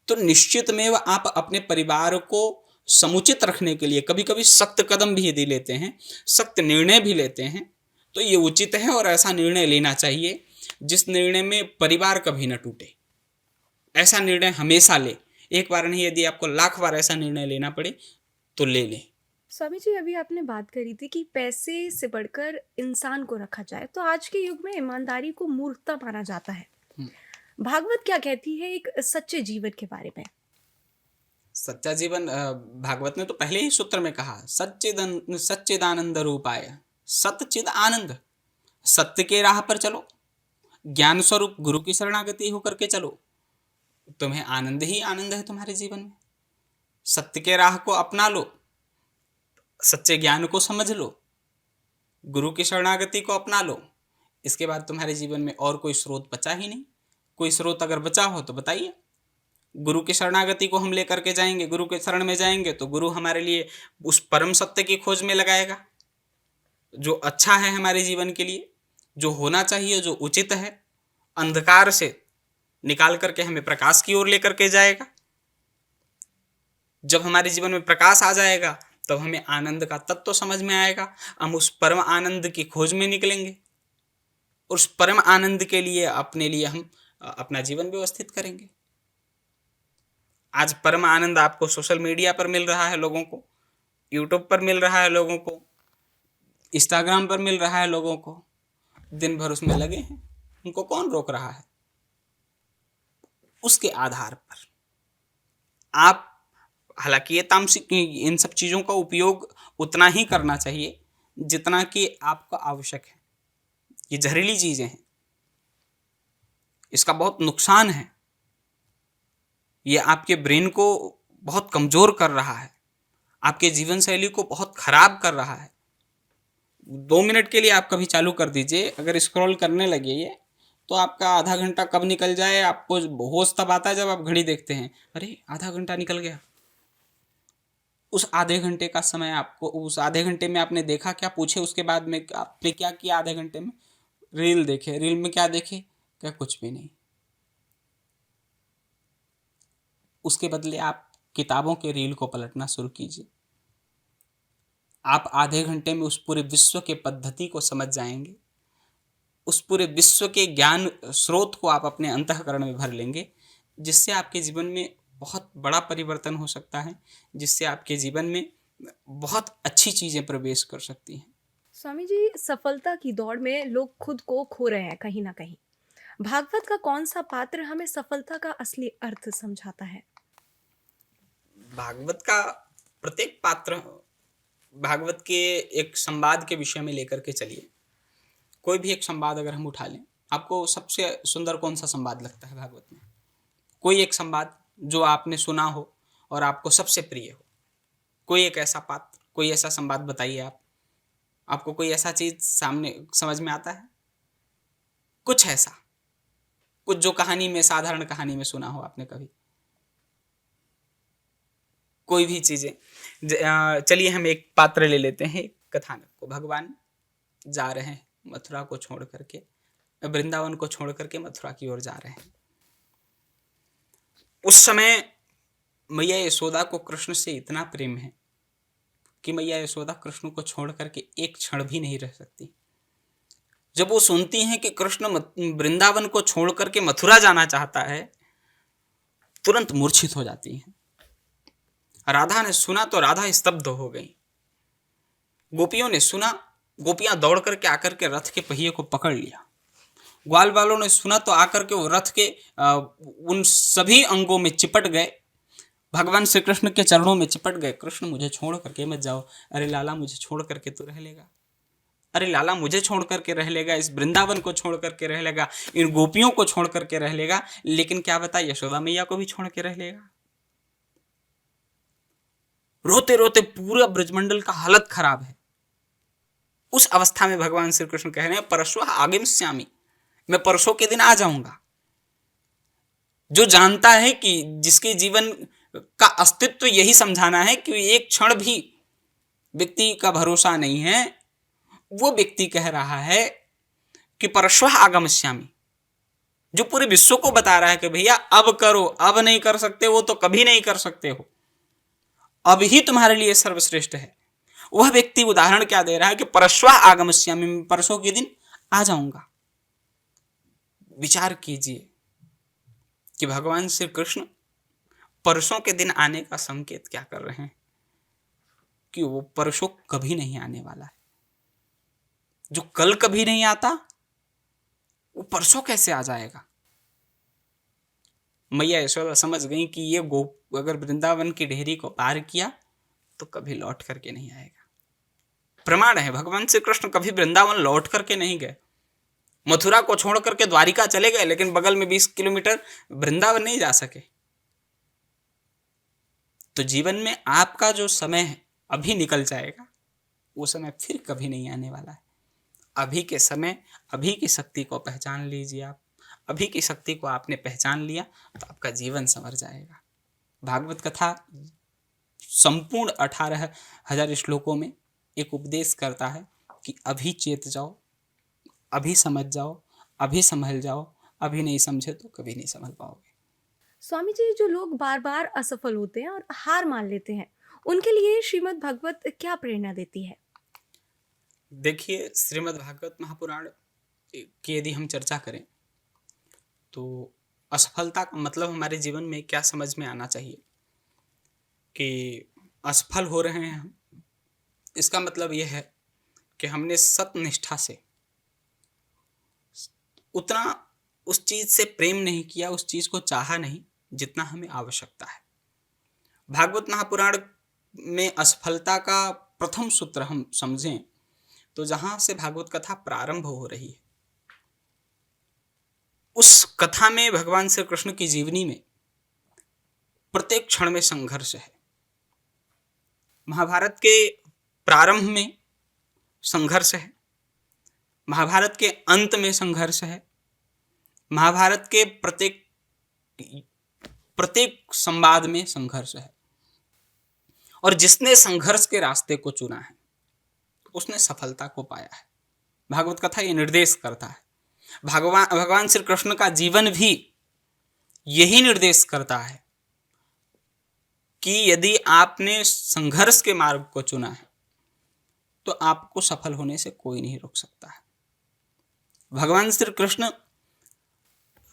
Speaker 2: तो निश्चित में आप अपने परिवार को समुचित रखने के लिए कभी कभी सख्त कदम भी यदि लेते हैं, सख्त निर्णय भी लेते हैं, तो ये उचित है और ऐसा निर्णय लेना चाहिए जिस निर्णय में परिवार कभी न टूटे। ऐसा निर्णय हमेशा ले, एक बार नहीं, यदि आपको लाख बार ऐसा निर्णय लेना पड़े तो ले लें।
Speaker 1: स्वामी जी, अभी आपने बात करी थी कि पैसे से बढ़कर इंसान को रखा जाए, तो आज के युग में ईमानदारी को मूर्खता माना जाता है। भागवत क्या कहती है एक सच्चे जीवन के बारे में?
Speaker 2: सच्चा जीवन, भागवत ने तो पहले ही सूत्र में कहा, सच्चिदानंद रूपाय, सच्चिद आनंद, सत्य के राह पर चलो, ज्ञान स्वरूप गुरु की शरणागति होकर के चलो, तुम्हें आनंद ही आनंद है तुम्हारे जीवन में। सत्य के राह को अपना लो, सच्चे ज्ञान को समझ लो, गुरु की शरणागति को अपना लो, इसके बाद तुम्हारे जीवन में और कोई स्रोत बचा ही नहीं। कोई स्रोत अगर बचा हो तो बताइए। गुरु की शरणागति को हम लेकर के जाएंगे, गुरु के शरण में जाएंगे तो गुरु हमारे लिए उस परम सत्य की खोज में लगाएगा, जो अच्छा है हमारे जीवन के लिए, जो होना चाहिए, जो उचित है, अंधकार से निकाल करके हमें प्रकाश की ओर लेकर के जाएगा। जब हमारे जीवन में प्रकाश आ जाएगा तब हमें आनंद का तत्व समझ में आएगा, हम उस परम आनंद की खोज में निकलेंगे, उस परम आनंद के लिए अपने लिए हम अपना जीवन व्यवस्थित करेंगे। आज परम आनंद आपको सोशल मीडिया पर मिल रहा है, लोगों को यूट्यूब पर मिल रहा है, लोगों को इंस्टाग्राम पर मिल रहा है, लोगों को दिन भर उसमें लगे हैं, उनको कौन रोक रहा है? उसके आधार पर आप, हालांकि ये तामसिक, इन सब चीज़ों का उपयोग उतना ही करना चाहिए जितना कि आपको आवश्यक है। ये जहरीली चीज़ें हैं, इसका बहुत नुकसान है, ये आपके ब्रेन को बहुत कमज़ोर कर रहा है, आपके जीवन शैली को बहुत खराब कर रहा है। 2 मिनट के लिए आप कभी चालू कर दीजिए, अगर स्क्रॉल करने लगे ये, तो आपका आधा घंटा कब निकल जाए आपको होश तब आता है जब आप घड़ी देखते हैं, अरे आधा घंटा निकल गया। उस आधे घंटे का समय आपको, उस आधे घंटे में आपने देखा क्या, पूछे उसके बाद में आपने क्या किया आधे घंटे में? रील देखे, रील में क्या देखे? क्या कुछ भी नहीं। उसके बदले आप किताबों के रील को पलटना शुरू कीजिए। आप आधे घंटे में उस पूरे विश्व के पद्धति को समझ जाएंगे, उस पूरे विश्व के ज्ञान स्रोत को आप अपने अंतःकरण में भर लेंगे, जिससे आपके जीवन में बहुत बड़ा परिवर्तन हो सकता है, जिससे आपके जीवन में बहुत अच्छी चीज़ें प्रवेश कर सकती हैं।
Speaker 1: स्वामी जी, सफलता की दौड़ में लोग खुद को खो रहे हैं कहीं ना कहीं। भागवत का कौन सा पात्र हमें सफलता का असली अर्थ समझाता है?
Speaker 2: भागवत का प्रत्येक पात्र भागवत के एक संवाद के विषय में लेकर के चलिए। कोई भी एक संवाद अगर हम उठा लें, आपको सबसे सुंदर कौन सा संवाद लगता है भागवत में? कोई एक संवाद जो आपने सुना हो और आपको सबसे प्रिय हो, कोई एक ऐसा पात्र, कोई ऐसा संवाद बताइए। आपको कोई ऐसा चीज सामने समझ में आता है? कुछ ऐसा, कुछ जो कहानी में, साधारण कहानी में सुना हो आपने कभी, कोई भी चीजें। चलिए हम एक पात्र ले लेते हैं, एक कथानक को। भगवान जा रहे हैं मथुरा को छोड़ करके, वृंदावन को छोड़ करके मथुरा की ओर जा रहे हैं। उस समय मैया यशोदा को कृष्ण से इतना प्रेम है कि मैया यशोदा कृष्ण को छोड़ करके एक क्षण भी नहीं रह सकती। जब वो सुनती हैं कि कृष्ण वृंदावन को छोड़ करके मथुरा जाना चाहता है, तुरंत मूर्छित हो जाती हैं। राधा ने सुना तो राधा स्तब्ध हो गई। गोपियों ने सुना गोपियां दौड़ करके आकर के रथ के पहिए को पकड़ लिया। ग्वाल वालों ने सुना तो आकर के वो रथ के उन सभी अंगों में चिपट गए, भगवान श्री कृष्ण के चरणों में चिपट गए। कृष्ण मुझे छोड़ करके मत जाओ, अरे लाला मुझे छोड़ करके तो रह लेगा, अरे लाला मुझे छोड़ करके रह लेगा, इस वृंदावन को छोड़ करके रह लेगा, इन गोपियों को छोड़ करके रह लेगा, लेकिन क्या बता यशोदा मैया को भी छोड़ के रह लेगा। रोते रोते पूरा ब्रजमंडल का हालत खराब है। उस अवस्था में भगवान श्री कृष्ण कह रहे हैं परश्वः आगमिष्यामि, मैं परसों के दिन आ जाऊंगा। जो जानता है कि जिसके जीवन का अस्तित्व यही समझाना है कि एक क्षण भी व्यक्ति का भरोसा नहीं है, वो व्यक्ति कह रहा है कि परश्वः आगमिष्यामि, जो पूरे विश्व को बता रहा है कि भैया अब करो, अब नहीं कर सकते वो तो कभी नहीं कर सकते हो, अब ही तुम्हारे लिए सर्वश्रेष्ठ है। वह व्यक्ति उदाहरण क्या दे रहा है कि परश्वः आगमिष्यामि, मैं परसों के दिन आ जाऊंगा। विचार कीजिए कि भगवान श्री कृष्ण परसों के दिन आने का संकेत क्या कर रहे हैं, कि वो परसों कभी नहीं आने वाला है। जो कल कभी नहीं आता वो परसों कैसे आ जाएगा। मैया यशोदा समझ गई कि ये गोप अगर वृंदावन की डेहरी को पार किया तो कभी लौट करके नहीं आएगा। प्रमाण है, भगवान श्री कृष्ण कभी वृंदावन लौट करके नहीं गए। मथुरा को छोड़ करके द्वारिका चले गए, लेकिन बगल में 20 किलोमीटर वृंदावन नहीं जा सके। तो जीवन में आपका जो समय है अभी निकल जाएगा, वो समय फिर कभी नहीं आने वाला है। अभी के समय, अभी की शक्ति को पहचान लीजिए। आप अभी की शक्ति को आपने पहचान लिया तो आपका जीवन संवर जाएगा। भागवत कथा संपूर्ण 18,000 श्लोकों में एक उपदेश करता है कि अभी चेत जाओ, अभी समझ जाओ, अभी संभल जाओ, अभी नहीं समझे तो कभी नहीं संभल पाओगे।
Speaker 1: स्वामी जी, जो लोग बार बार असफल होते हैं और हार मान लेते हैं, उनके लिए श्रीमद् भागवत क्या प्रेरणा देती है?
Speaker 2: देखिए, श्रीमद् भागवत महापुराण की यदि हम चर्चा करें तो असफलता का मतलब हमारे जीवन में क्या समझ में आना चाहिए कि असफल हो रहे हैं हम, इसका मतलब यह है कि हमने सत्निष्ठा से उतना उस चीज से प्रेम नहीं किया, उस चीज को चाहा नहीं जितना हमें आवश्यकता है। भागवत महापुराण में असफलता का प्रथम सूत्र हम समझें तो जहां से भागवत कथा प्रारंभ हो रही है, उस कथा में भगवान श्री कृष्ण की जीवनी में प्रत्येक क्षण में संघर्ष है। महाभारत के प्रारंभ में संघर्ष है, महाभारत के अंत में संघर्ष है, महाभारत के प्रत्येक संवाद में संघर्ष है। और जिसने संघर्ष के रास्ते को चुना है उसने सफलता को पाया है। भागवत कथा ये निर्देश करता है। भगवान श्री कृष्ण का जीवन भी यही निर्देश करता है कि यदि आपने संघर्ष के मार्ग को चुना है तो आपको सफल होने से कोई नहीं रोक सकता है। भगवान श्री कृष्ण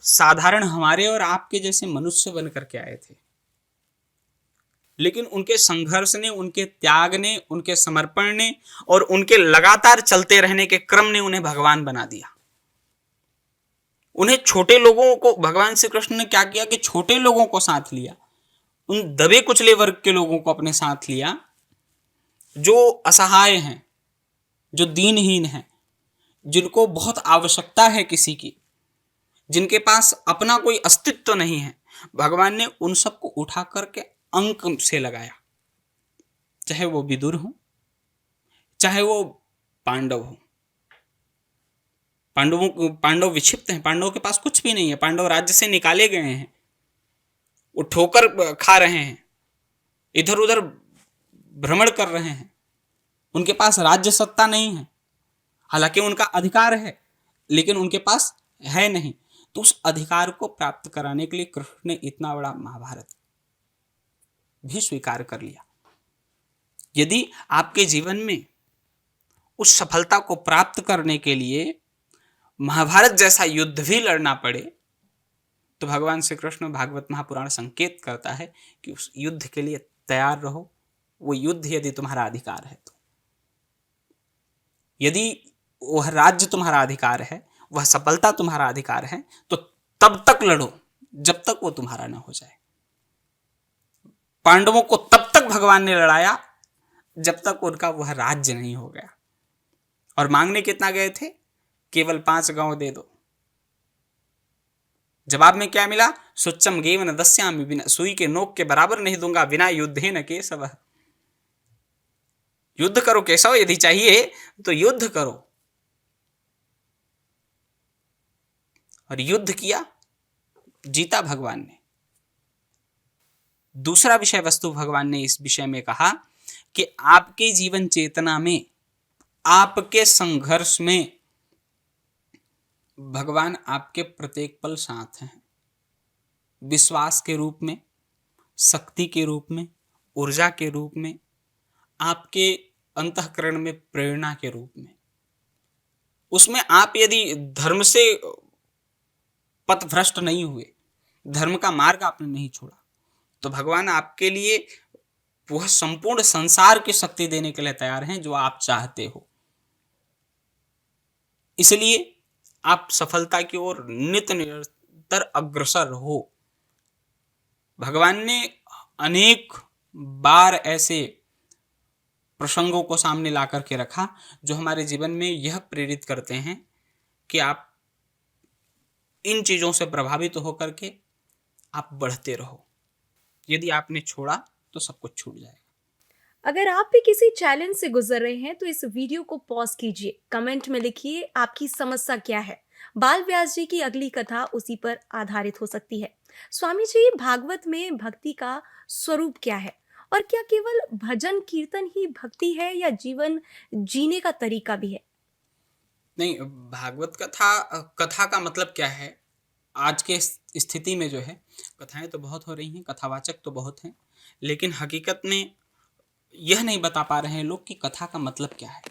Speaker 2: साधारण हमारे और आपके जैसे मनुष्य बन करके आए थे, लेकिन उनके संघर्ष ने, उनके त्याग ने, उनके समर्पण ने और उनके लगातार चलते रहने के क्रम ने उन्हें भगवान बना दिया। उन्हें छोटे लोगों को, भगवान श्री कृष्ण ने क्या किया कि छोटे लोगों को साथ लिया, उन दबे कुचले वर्ग के लोगों को अपने साथ लिया, जो असहाय हैं, जो दीनहीन हैं, जिनको बहुत आवश्यकता है किसी की, जिनके पास अपना कोई अस्तित्व नहीं है। भगवान ने उन सबको उठा करके अंक से लगाया, चाहे वो विदुर हो, चाहे वो पांडव हो। पांडव विक्षिप्त हैं, पांडवों के पास कुछ भी नहीं है, पांडव राज्य से निकाले गए हैं, वो ठोकर खा रहे हैं, इधर उधर भ्रमण कर रहे हैं, उनके पास राज्य सत्ता नहीं है, हालांकि उनका अधिकार है लेकिन उनके पास है नहीं। तो उस अधिकार को प्राप्त कराने के लिए कृष्ण ने इतना बड़ा महाभारत भी स्वीकार कर लिया। यदि आपके जीवन में उस सफलता को प्राप्त करने के लिए महाभारत जैसा युद्ध भी लड़ना पड़े तो भगवान श्री कृष्ण भागवत महापुराण संकेत करता है कि उस युद्ध के लिए तैयार रहो। वो युद्ध यदि तुम्हारा अधिकार है तो यदि वह राज्य तुम्हारा अधिकार है, वह सफलता तुम्हारा अधिकार है, तो तब तक लड़ो जब तक वो तुम्हारा ना हो जाए। पांडवों को तब तक भगवान ने लड़ाया जब तक उनका वह राज्य नहीं हो गया। और मांगने कितना गए थे? केवल 5 गांव दे दो। जवाब में क्या मिला? सुच्चम गेव न दस्यामि, बिना सुई के नोक के बराबर नहीं दूंगा, बिना युद्धे न केशव। युद्ध करो केशव, यदि चाहिए तो युद्ध करो। और युद्ध किया, जीता भगवान ने। दूसरा विषय वस्तु भगवान ने इस विषय में कहा कि आपके जीवन चेतना में, आपके संघर्ष में भगवान आपके प्रत्येक पल साथ हैं। विश्वास के रूप में, शक्ति के रूप में, ऊर्जा के रूप में, आपके अंतःकरण में प्रेरणा के रूप में। उसमें आप यदि धर्म से पथभ्रष्ट नहीं हुए, धर्म का मार्ग आपने नहीं छोड़ा, तो भगवान आपके लिए वह संपूर्ण संसार की शक्ति देने के लिए तैयार हैं जो आप चाहते हो। इसलिए आप सफलता की ओर नित्य निरंतर अग्रसर हो। भगवान ने अनेक बार ऐसे प्रसंगों को सामने ला करके रखा जो हमारे जीवन में यह प्रेरित करते हैं कि आप इन चीजों से प्रभावित होकर के आप बढ़ते रहो। यदि आपने छोड़ा तो सब कुछ छूट जाएगा।
Speaker 1: अगर आप भी किसी चैलेंज से गुजर रहे हैं तो इस वीडियो को पॉज कीजिए, कमेंट में लिखिए आपकी समस्या क्या है। बाल व्यास जी की अगली कथा उसी पर आधारित हो सकती है। स्वामी जी, भागवत में भक्ति का स्वरूप क्या है, और क्या केवल भजन कीर्तन ही भक्ति है या जीवन जीने का तरीका भी है?
Speaker 2: नहीं, भागवत कथा का मतलब क्या है? आज के स्थिति में जो है, कथाएं तो बहुत हो रही हैं, कथावाचक तो बहुत हैं, लेकिन हकीकत में यह नहीं बता पा रहे हैं लोग कि कथा का मतलब क्या है।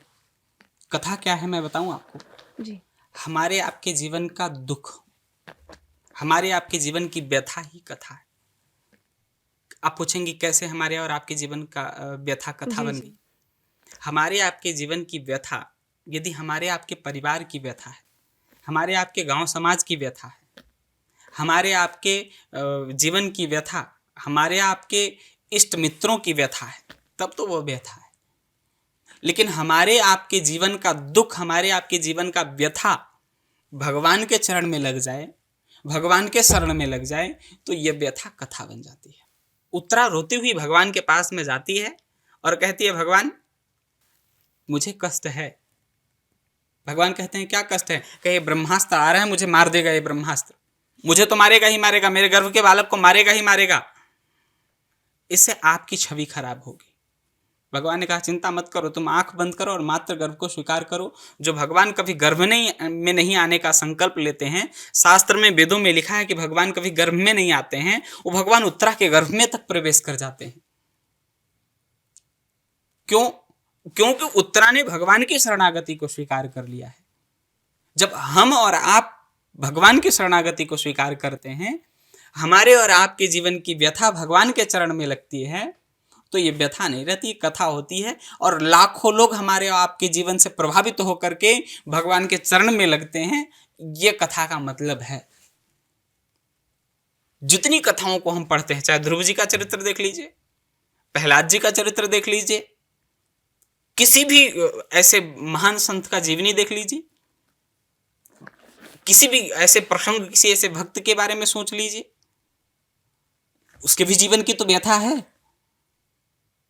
Speaker 2: कथा क्या है मैं बताऊं आपको
Speaker 1: जी।
Speaker 2: हमारे आपके जीवन का दुख, हमारे आपके जीवन की व्यथा ही कथा है। आप पूछेंगे कैसे हमारे और आपके जीवन का व्यथा कथा बन गई? हमारे आपके जीवन की व्यथा यदि हमारे आपके परिवार की व्यथा है, हमारे आपके गांव समाज की व्यथा है, हमारे आपके जीवन की व्यथा हमारे आपके इष्ट मित्रों की व्यथा है, तब तो वो व्यथा है। लेकिन हमारे आपके जीवन का दुख, हमारे आपके जीवन का व्यथा भगवान के चरण में लग जाए, भगवान के शरण में लग जाए, तो ये व्यथा कथा बन जाती है। उत्तरा रोती हुई भगवान के पास में जाती है और कहती है, भगवान मुझे कष्ट है। भगवान कहते हैं, क्या कष्ट है? कहे, ब्रह्मास्त्र आ रहा है, मुझे मार देगा ये ब्रह्मास्त्र, मुझे तो मारेगा ही मारेगा, मेरे गर्भ के बालक को मारेगा ही मारेगा, इससे आपकी छवि खराब होगी। भगवान ने कहा, चिंता मत करो, तुम आंख बंद करो और मात्र गर्भ को स्वीकार करो। जो भगवान कभी गर्भ में नहीं आने का संकल्प लेते हैं, शास्त्र में, वेदों में लिखा है कि भगवान कभी गर्भ में नहीं आते हैं, वो भगवान उत्तरा के गर्भ में तक प्रवेश कर जाते हैं। क्यों? क्योंकि उत्तरा ने भगवान की शरणागति को स्वीकार कर लिया है। जब हम और आप भगवान की शरणागति को स्वीकार करते हैं, हमारे और आपके जीवन की व्यथा भगवान के चरण में लगती है, तो ये व्यथा नहीं रहती, कथा होती है। और लाखों लोग हमारे और आपके जीवन से प्रभावित होकर के भगवान के चरण में लगते हैं, ये कथा का मतलब है। जितनी कथाओं को हम पढ़ते हैं, चाहे ध्रुव जी का चरित्र देख लीजिए, प्रहलाद जी का चरित्र देख लीजिए, किसी भी ऐसे महान संत का जीवनी देख लीजिए, किसी भी ऐसे प्रसंग, किसी ऐसे भक्त के बारे में सोच लीजिए, उसके भी जीवन की तो व्यथा है।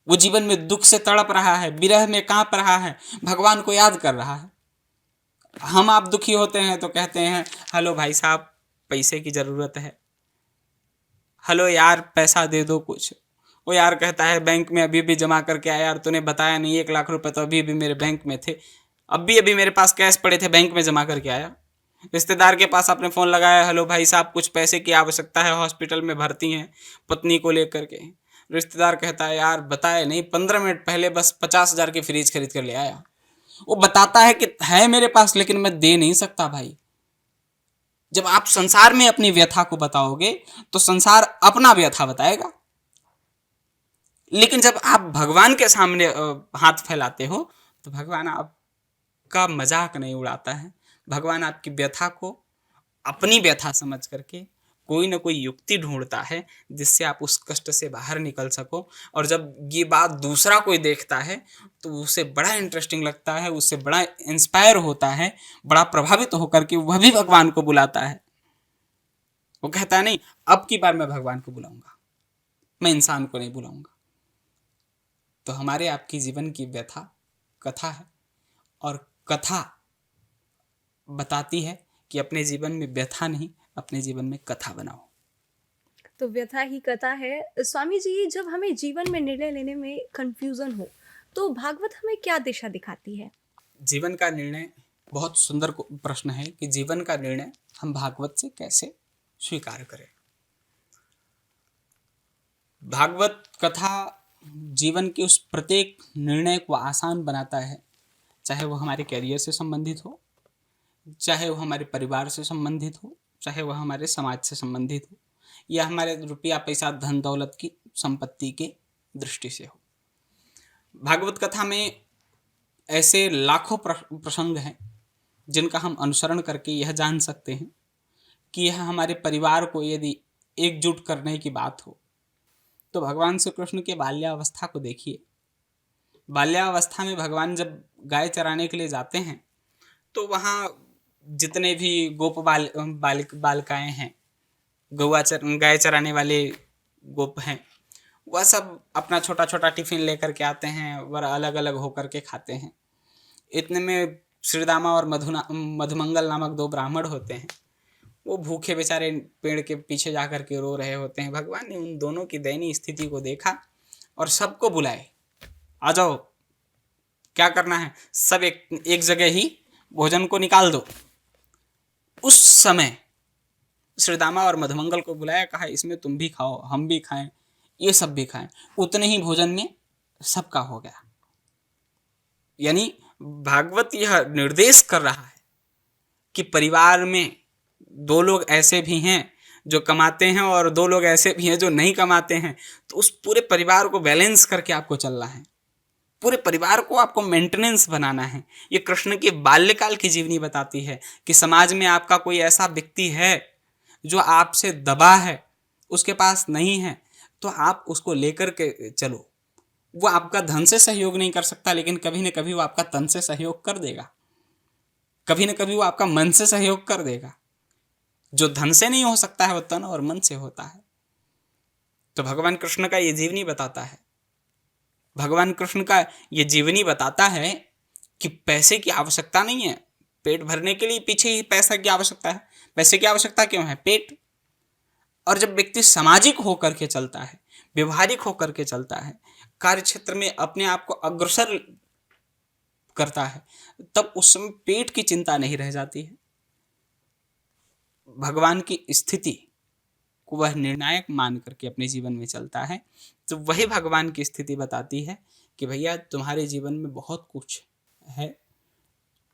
Speaker 2: वो जीवन में दुख से तड़प रहा है, विरह में कांप रहा है, भगवान को याद कर रहा है। हम आप दुखी होते हैं तो कहते हैं, हेलो भाई साहब पैसे की जरूरत है, हेलो यार पैसा दे दो कुछ। वो यार कहता है, बैंक में अभी भी जमा करके आया, यार तूने बताया नहीं, 1 लाख रुपए तो अभी भी मेरे बैंक में थे, अभी मेरे पास कैश पड़े थे, बैंक में जमा करके आया। रिश्तेदार के पास आपने फ़ोन लगाया, हेलो भाई साहब कुछ पैसे की आवश्यकता है, हॉस्पिटल में भर्ती हैं पत्नी को लेकर के। रिश्तेदार कहता है, यार बताया नहीं, 15 मिनट पहले बस 50,000 की फ्रिज खरीद कर ले आया। वो बताता है कि है मेरे पास, लेकिन मैं दे नहीं सकता भाई। जब आप संसार में अपनी व्यथा को बताओगे तो संसार अपना व्यथा बताएगा, लेकिन जब आप भगवान के सामने हाथ फैलाते हो तो भगवान आपका मजाक नहीं उड़ाता है। भगवान आपकी व्यथा को अपनी व्यथा समझ करके कोई ना कोई युक्ति ढूंढता है जिससे आप उस कष्ट से बाहर निकल सको। और जब ये बात दूसरा कोई देखता है तो उसे बड़ा इंटरेस्टिंग लगता है, उससे बड़ा इंस्पायर होता है, बड़ा प्रभावित होकर के वह भी भगवान को बुलाता है। वो कहता है नहीं, अब की बार मैं भगवान को बुलाऊंगा, मैं इंसान को नहीं बुलाऊंगा। तो हमारे आपकी जीवन की व्यथा कथा है, और कथा बताती है कि अपने जीवन में व्यथा नहीं, अपने जीवन में कथा बनाओ।
Speaker 1: तो व्यथा ही कथा है। स्वामी जी, जब हमें जीवन में निर्णय लेने में कंफ्यूजन हो तो भागवत हमें क्या दिशा दिखाती है?
Speaker 2: जीवन का निर्णय, बहुत सुंदर प्रश्न है कि जीवन का निर्णय हम भागवत से कैसे स्वीकार करें। भागवत कथा जीवन के उस प्रत्येक निर्णय को आसान बनाता है, चाहे वो हमारे कैरियर से संबंधित हो, चाहे वो हमारे परिवार से संबंधित हो, चाहे वह हमारे समाज से संबंधित हो, या हमारे रुपया पैसा धन दौलत की संपत्ति के दृष्टि से हो। भागवत कथा में ऐसे लाखों प्रसंग हैं जिनका हम अनुसरण करके यह जान सकते हैं कि यह हमारे परिवार को यदि एकजुट करने की बात हो तो भगवान श्री कृष्ण के बाल्यावस्था को देखिए। बाल्यावस्था में भगवान जब गाय चराने के लिए जाते हैं तो वहाँ जितने भी गोप बालिकाएं हैं, गाय चराने वाले गोप हैं, वह सब अपना छोटा छोटा टिफिन लेकर के आते हैं, वह अलग अलग होकर के खाते हैं। इतने में श्रीदामा और मधुमंगल नामक दो ब्राह्मण होते हैं। वो भूखे बेचारे पेड़ के पीछे जाकर के रो रहे होते हैं। भगवान ने उन दोनों की दयनीय स्थिति को देखा और सबको बुलाए, आ जाओ, क्या करना है, सब एक जगह ही भोजन को निकाल दो। उस समय श्रीदामा और मधुमंगल को बुलाया, कहा इसमें तुम भी खाओ, हम भी खाएं, ये सब भी खाएं। उतने ही भोजन में सबका हो गया। यानी भागवत यह निर्देश कर रहा है कि परिवार में दो लोग ऐसे भी हैं जो कमाते हैं और दो लोग ऐसे भी हैं जो नहीं कमाते हैं, तो उस पूरे परिवार को बैलेंस करके आपको चलना है, पूरे परिवार को आपको मेंटेनेंस बनाना है। ये कृष्ण के बाल्यकाल की जीवनी बताती है कि समाज में आपका कोई ऐसा व्यक्ति है जो आपसे दबा है, उसके पास नहीं है, तो आप उसको लेकर के चलो। वो आपका धन से सहयोग नहीं कर सकता, लेकिन कभी न कभी वो आपका तन से सहयोग कर देगा, कभी न कभी वो आपका मन से सहयोग कर देगा। जो धन से नहीं हो सकता है वो तन और मन से होता है। तो भगवान कृष्ण का ये जीवनी बताता है, भगवान कृष्ण का ये जीवनी बताता है कि पैसे की आवश्यकता नहीं है। पेट भरने के लिए पीछे ही पैसा की आवश्यकता है। पैसे की आवश्यकता क्यों है? पेट। और जब व्यक्ति सामाजिक होकर के चलता है, व्यवहारिक होकर के चलता है, कार्य क्षेत्र में अपने आप को अग्रसर करता है, तब उस समय पेट की चिंता नहीं रह जाती है। भगवान की स्थिति को वह निर्णायक मान करके अपने जीवन में चलता है, तो वही भगवान की स्थिति बताती है कि भैया तुम्हारे जीवन में बहुत कुछ है,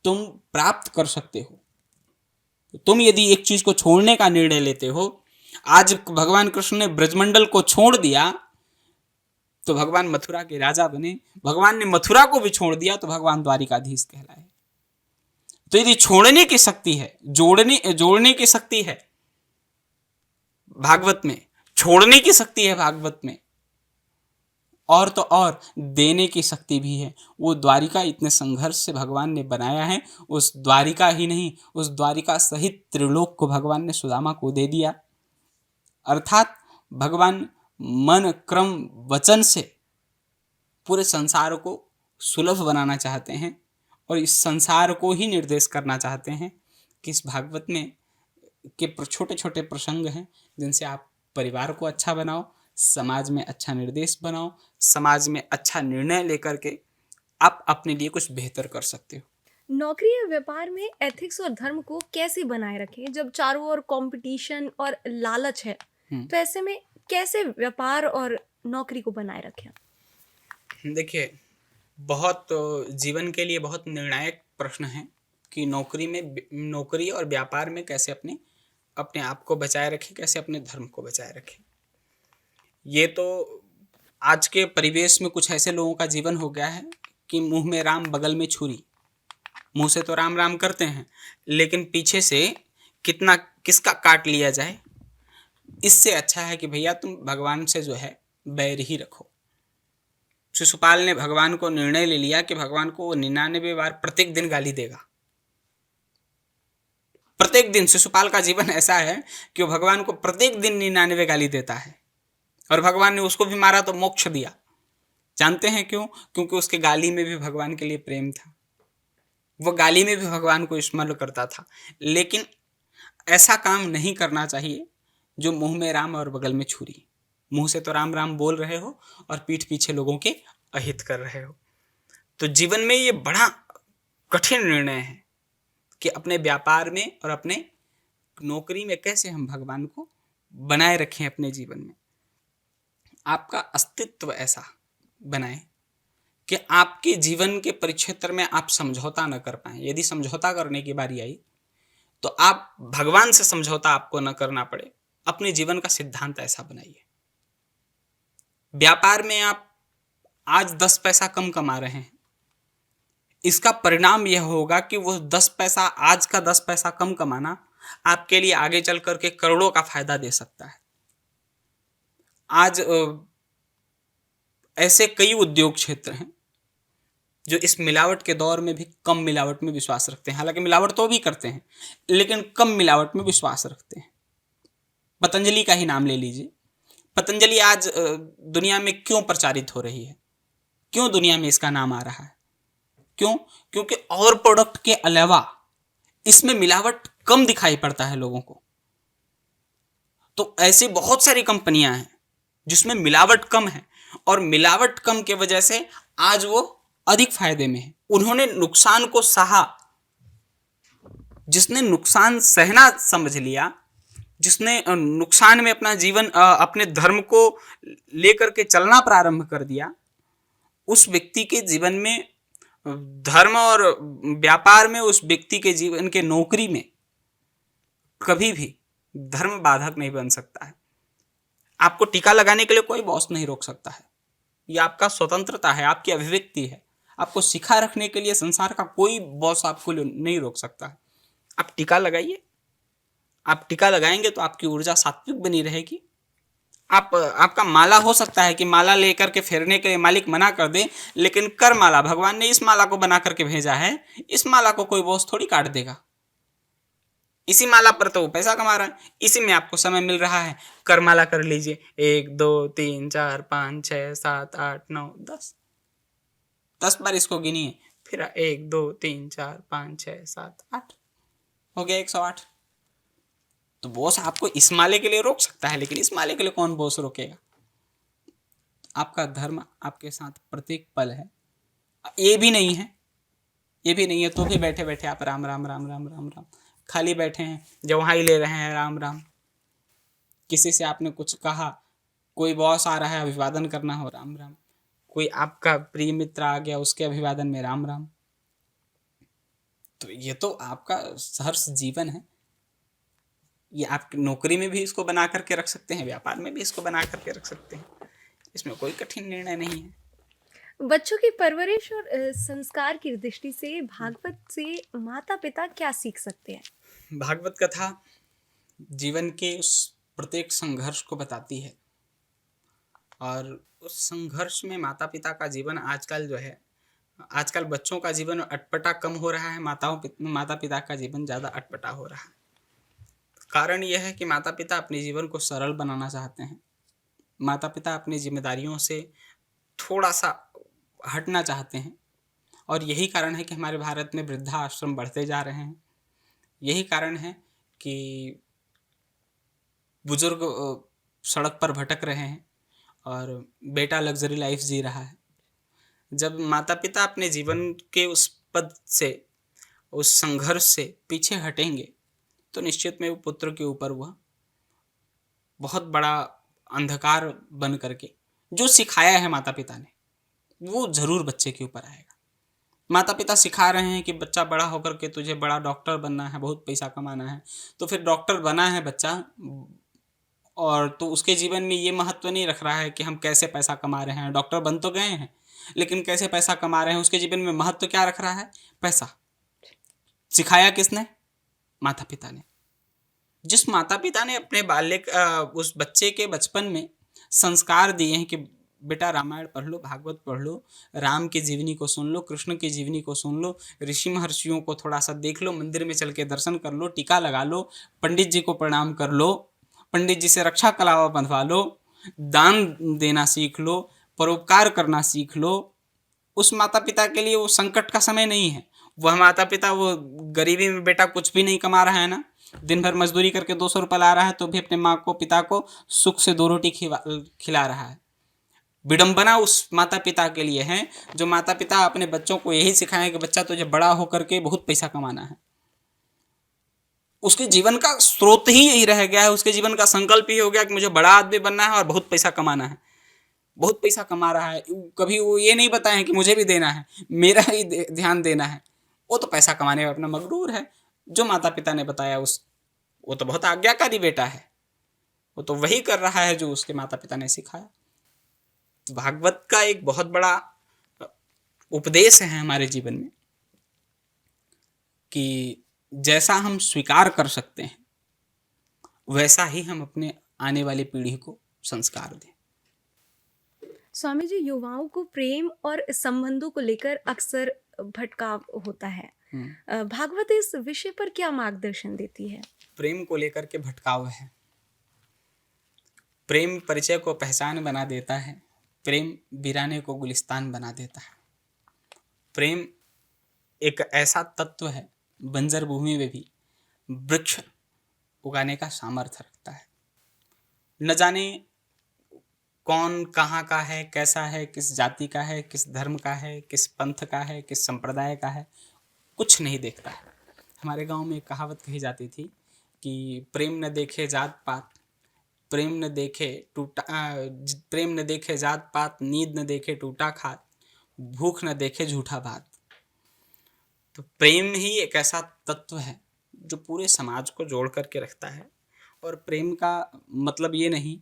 Speaker 2: तुम प्राप्त कर सकते हो। तुम यदि एक चीज को छोड़ने का निर्णय लेते हो, आज भगवान कृष्ण ने ब्रजमंडल को छोड़ दिया तो भगवान मथुरा के राजा बने, भगवान ने मथुरा को भी छोड़ दिया तो भगवान द्वारिकाधीश कहलाए। तो यदि छोड़ने की शक्ति है, जोड़ने की शक्ति है भागवत में, छोड़ने की शक्ति है भागवत में, और तो और देने की शक्ति भी है। वो द्वारिका इतने संघर्ष से भगवान ने बनाया है, उस द्वारिका ही नहीं, उस द्वारिका सहित त्रिलोक को भगवान ने सुदामा को दे दिया। अर्थात भगवान मन क्रम वचन से पूरे संसार को सुलभ बनाना चाहते हैं और इस संसार को ही निर्देश करना चाहते हैं कि इस भागवत में के छोटे छोटे प्रसंग हैं जिनसे आप परिवार को अच्छा बनाओ, समाज में अच्छा निर्देश बनाओ, समाज में अच्छा निर्णय लेकर के आप अपने लिए कुछ बेहतर कर सकते हो।
Speaker 1: नौकरी या व्यापार में एथिक्स और धर्म को कैसे बनाए रखें जब चारों ओर कंपटीशन और लालच है? तो ऐसे में कैसे व्यापार और नौकरी को बनाए रखें?
Speaker 2: देखिए, बहुत जीवन के लिए बहुत निर्णायक प्रश्न है कि नौकरी और व्यापार में कैसे अपने आप को बचाए रखें, कैसे अपने धर्म को बचाए रखें। ये तो आज के परिवेश में कुछ ऐसे लोगों का जीवन हो गया है कि मुंह में राम बगल में छुरी, मुंह से तो राम राम करते हैं, लेकिन पीछे से कितना किसका काट लिया जाए, इससे अच्छा है कि भैया तुम भगवान से जो है बैर ही रखो। शिशुपाल ने भगवान को निर्णय ले लिया कि भगवान को वो 99 बार प्रत्येक दिन गाली देगा। प्रत्येक दिन शिशुपाल का जीवन ऐसा है कि वो भगवान को प्रत्येक दिन 99 गाली देता है, और भगवान ने उसको भी मारा तो मोक्ष दिया। जानते हैं क्यों? क्योंकि उसके गाली में भी भगवान के लिए प्रेम था, वो गाली में भी भगवान को स्मरण करता था। लेकिन ऐसा काम नहीं करना चाहिए जो मुंह में राम और बगल में छुरी। मुंह से तो राम राम बोल रहे हो और पीठ पीछे लोगों के अहित कर रहे हो। तो जीवन में ये बड़ा कठिन निर्णय है कि अपने व्यापार में और अपने नौकरी में कैसे हम भगवान को बनाए रखें अपने जीवन में। आपका अस्तित्व ऐसा बनाएं कि आपके जीवन के परिक्षेत्र में आप समझौता न कर पाए। यदि समझौता करने की बारी आई तो आप भगवान से समझौता आपको न करना पड़े। अपने जीवन का सिद्धांत ऐसा बनाइए। व्यापार में आप आज 10 पैसा कम कमा रहे हैं, इसका परिणाम यह होगा कि वो 10 पैसा, आज का 10 पैसा कम कमाना आपके लिए आगे चल करके करोड़ों का फायदा दे सकता है। आज ऐसे कई उद्योग क्षेत्र हैं जो इस मिलावट के दौर में भी कम मिलावट में विश्वास रखते हैं। हालांकि मिलावट तो भी करते हैं, लेकिन कम मिलावट में विश्वास रखते हैं। पतंजलि का ही नाम ले लीजिए। पतंजलि आज दुनिया में क्यों प्रचारित हो रही है, क्यों दुनिया में इसका नाम आ रहा है? क्यों? क्योंकि और प्रोडक्ट के अलावा इसमें मिलावट कम दिखाई पड़ता है लोगों को। तो ऐसी बहुत सारी कंपनियां हैं जिसमें मिलावट कम है, और मिलावट कम के वजह से आज वो अधिक फायदे में है। उन्होंने नुकसान को सहा। जिसने नुकसान सहना समझ लिया, जिसने नुकसान में अपना जीवन, अपने धर्म को लेकर के चलना प्रारंभ कर दिया, उस व्यक्ति के जीवन में, धर्म और व्यापार में, उस व्यक्ति के जीवन के नौकरी में कभी भी धर्म बाधक नहीं बन सकता है। आपको टीका लगाने के लिए कोई बॉस नहीं रोक सकता है। यह आपका स्वतंत्रता है, आपकी अभिव्यक्ति है। आपको सिखा रखने के लिए संसार का कोई बॉस आपको नहीं रोक सकता है। आप टीका लगाइए। आप टीका लगाएंगे तो आपकी ऊर्जा सात्विक बनी रहेगी। आपका माला हो सकता है कि माला लेकर के फेरने के लिए मालिक मना कर दे, लेकिन कर माला, भगवान ने इस माला को बना करके भेजा है, इस माला को कोई बॉस थोड़ी काट देगा। इसी माला पर तो वो पैसा कमा रहा है, इसी में आपको समय मिल रहा है। कर माला कर लीजिए। 1 2 3 4 5 6 7 8 9 10 बार इसको गिनिए। फिर 1 2 3 4 5 6 7 8 हो गया 108। तो बॉस आपको इस माले के लिए रोक सकता है, लेकिन इस माले के लिए कौन बॉस रोकेगा? आपका धर्म आपके साथ प्रत्येक पल है। ये भी नहीं है, ये भी नहीं है तो भी बैठे बैठे आप राम राम राम राम राम राम खाली बैठे हैं, जो वहाँ ही ले रहे हैं राम राम। किसी से आपने कुछ कहा, कोई बॉस आ रहा है, अभिवादन करना हो, राम राम। कोई आपका प्रिय मित्र आ गया, उसके अभिवादन में राम राम। तो ये तो आपका सहर्ष जीवन है। ये आप नौकरी में भी इसको बना करके रख सकते हैं, व्यापार में भी इसको बना करके रख सकते हैं। इसमें कोई कठिन निर्णय नहीं है।
Speaker 1: बच्चों की परवरिश और संस्कार की दृष्टि से भागवत से माता पिता क्या सीख सकते हैं?
Speaker 2: भागवत कथा जीवन के उस प्रत्येक संघर्ष को बताती है, और उस संघर्ष में माता पिता का जीवन आजकल जो है, आजकल बच्चों का जीवन अटपटा कम हो रहा है, माता पिता का जीवन ज़्यादा अटपटा हो रहा है। कारण यह है कि माता पिता अपने जीवन को सरल बनाना चाहते हैं। माता पिता अपनी जिम्मेदारियों से थोड़ा सा हटना चाहते हैं, और यही कारण है कि हमारे भारत में वृद्धाश्रम बढ़ते जा रहे हैं। यही कारण है कि बुजुर्ग सड़क पर भटक रहे हैं और बेटा लग्जरी लाइफ जी रहा है। जब माता पिता अपने जीवन के उस पद से, उस संघर्ष से पीछे हटेंगे, तो निश्चित में वो पुत्र के ऊपर वह बहुत बड़ा अंधकार बन करके, जो सिखाया है माता पिता ने, वो जरूर बच्चे के ऊपर आएगा। माता पिता सिखा रहे हैं कि बच्चा बड़ा होकर के तुझे बड़ा डॉक्टर बनना है, बहुत पैसा कमाना है, तो फिर डॉक्टर बना है बच्चा, और तो उसके जीवन में ये महत्व नहीं रख रहा है कि हम कैसे पैसा कमा रहे हैं। डॉक्टर बन तो गए हैं, लेकिन कैसे पैसा कमा रहे हैं, उसके जीवन में महत्व क्या रख रहा है? पैसा। सिखाया किसने? माता पिता ने। जिस माता पिता ने अपने बाल्य उस बच्चे के बचपन में संस्कार दिए हैं कि बेटा रामायण पढ़ लो, भागवत पढ़ लो, राम की जीवनी को सुन लो, कृष्ण की जीवनी को सुन लो, ऋषि महर्षियों को थोड़ा सा देख लो, मंदिर में चल के दर्शन कर लो, टीका लगा लो, पंडित जी को प्रणाम कर लो, पंडित जी से रक्षा कलावा बंधवा लो, दान देना सीख लो, परोपकार करना सीख लो। उस माता पिता के लिए वो संकट का समय नहीं है। वह माता पिता वो गरीबी में बेटा कुछ भी नहीं कमा रहा है ना, दिन भर मजदूरी करके 200 रुपये ला रहा है तो भी अपने माँ को पिता को सुख से 2 रोटी खिला रहा है। विडंबना उस माता पिता के लिए है जो माता पिता अपने बच्चों को यही सिखाएं कि बच्चा तुझे बड़ा होकर के बहुत पैसा कमाना है। उसके जीवन का स्रोत ही यही रह गया है, उसके जीवन का संकल्प ही हो गया कि मुझे बड़ा आदमी बनना है और बहुत पैसा कमाना है। बहुत पैसा कमा रहा है, कभी वो ये नहीं बताए कि मुझे भी देना है, मेरा ही ध्यान देना है। वो तो पैसा कमाने में अपना मगरूर है। जो माता पिता ने बताया वो तो बहुत आज्ञाकारी बेटा है, वो तो वही कर रहा है जो उसके माता पिता ने सिखाया। भागवत का एक बहुत बड़ा उपदेश है हमारे जीवन में कि जैसा हम स्वीकार कर सकते हैं वैसा ही हम अपने आने वाली पीढ़ी को संस्कार दें।
Speaker 1: स्वामी जी, युवाओं को प्रेम और संबंधों को लेकर अक्सर भटकाव होता है। भागवत इस विषय पर क्या मार्गदर्शन देती है?
Speaker 2: प्रेम को लेकर के भटकाव है। प्रेम परिचय को पहचान बना देता है, प्रेम वीराने को गुलिस्तान बना देता है। प्रेम एक ऐसा तत्व है, बंजर भूमि में भी वृक्ष उगाने का सामर्थ्य रखता है। न जाने कौन कहाँ का है, कैसा है, किस जाति का है, किस धर्म का है, किस पंथ का है, किस संप्रदाय का है, कुछ नहीं देखता है। हमारे गांव में एक कहावत कही जाती थी कि प्रेम न देखे जात पात, प्रेम न देखे जात पात, नींद न देखे टूटा खात, भूख न देखे झूठा भात। तो प्रेम ही एक ऐसा तत्व है जो पूरे समाज को जोड़ करके रखता है। और प्रेम का मतलब ये नहीं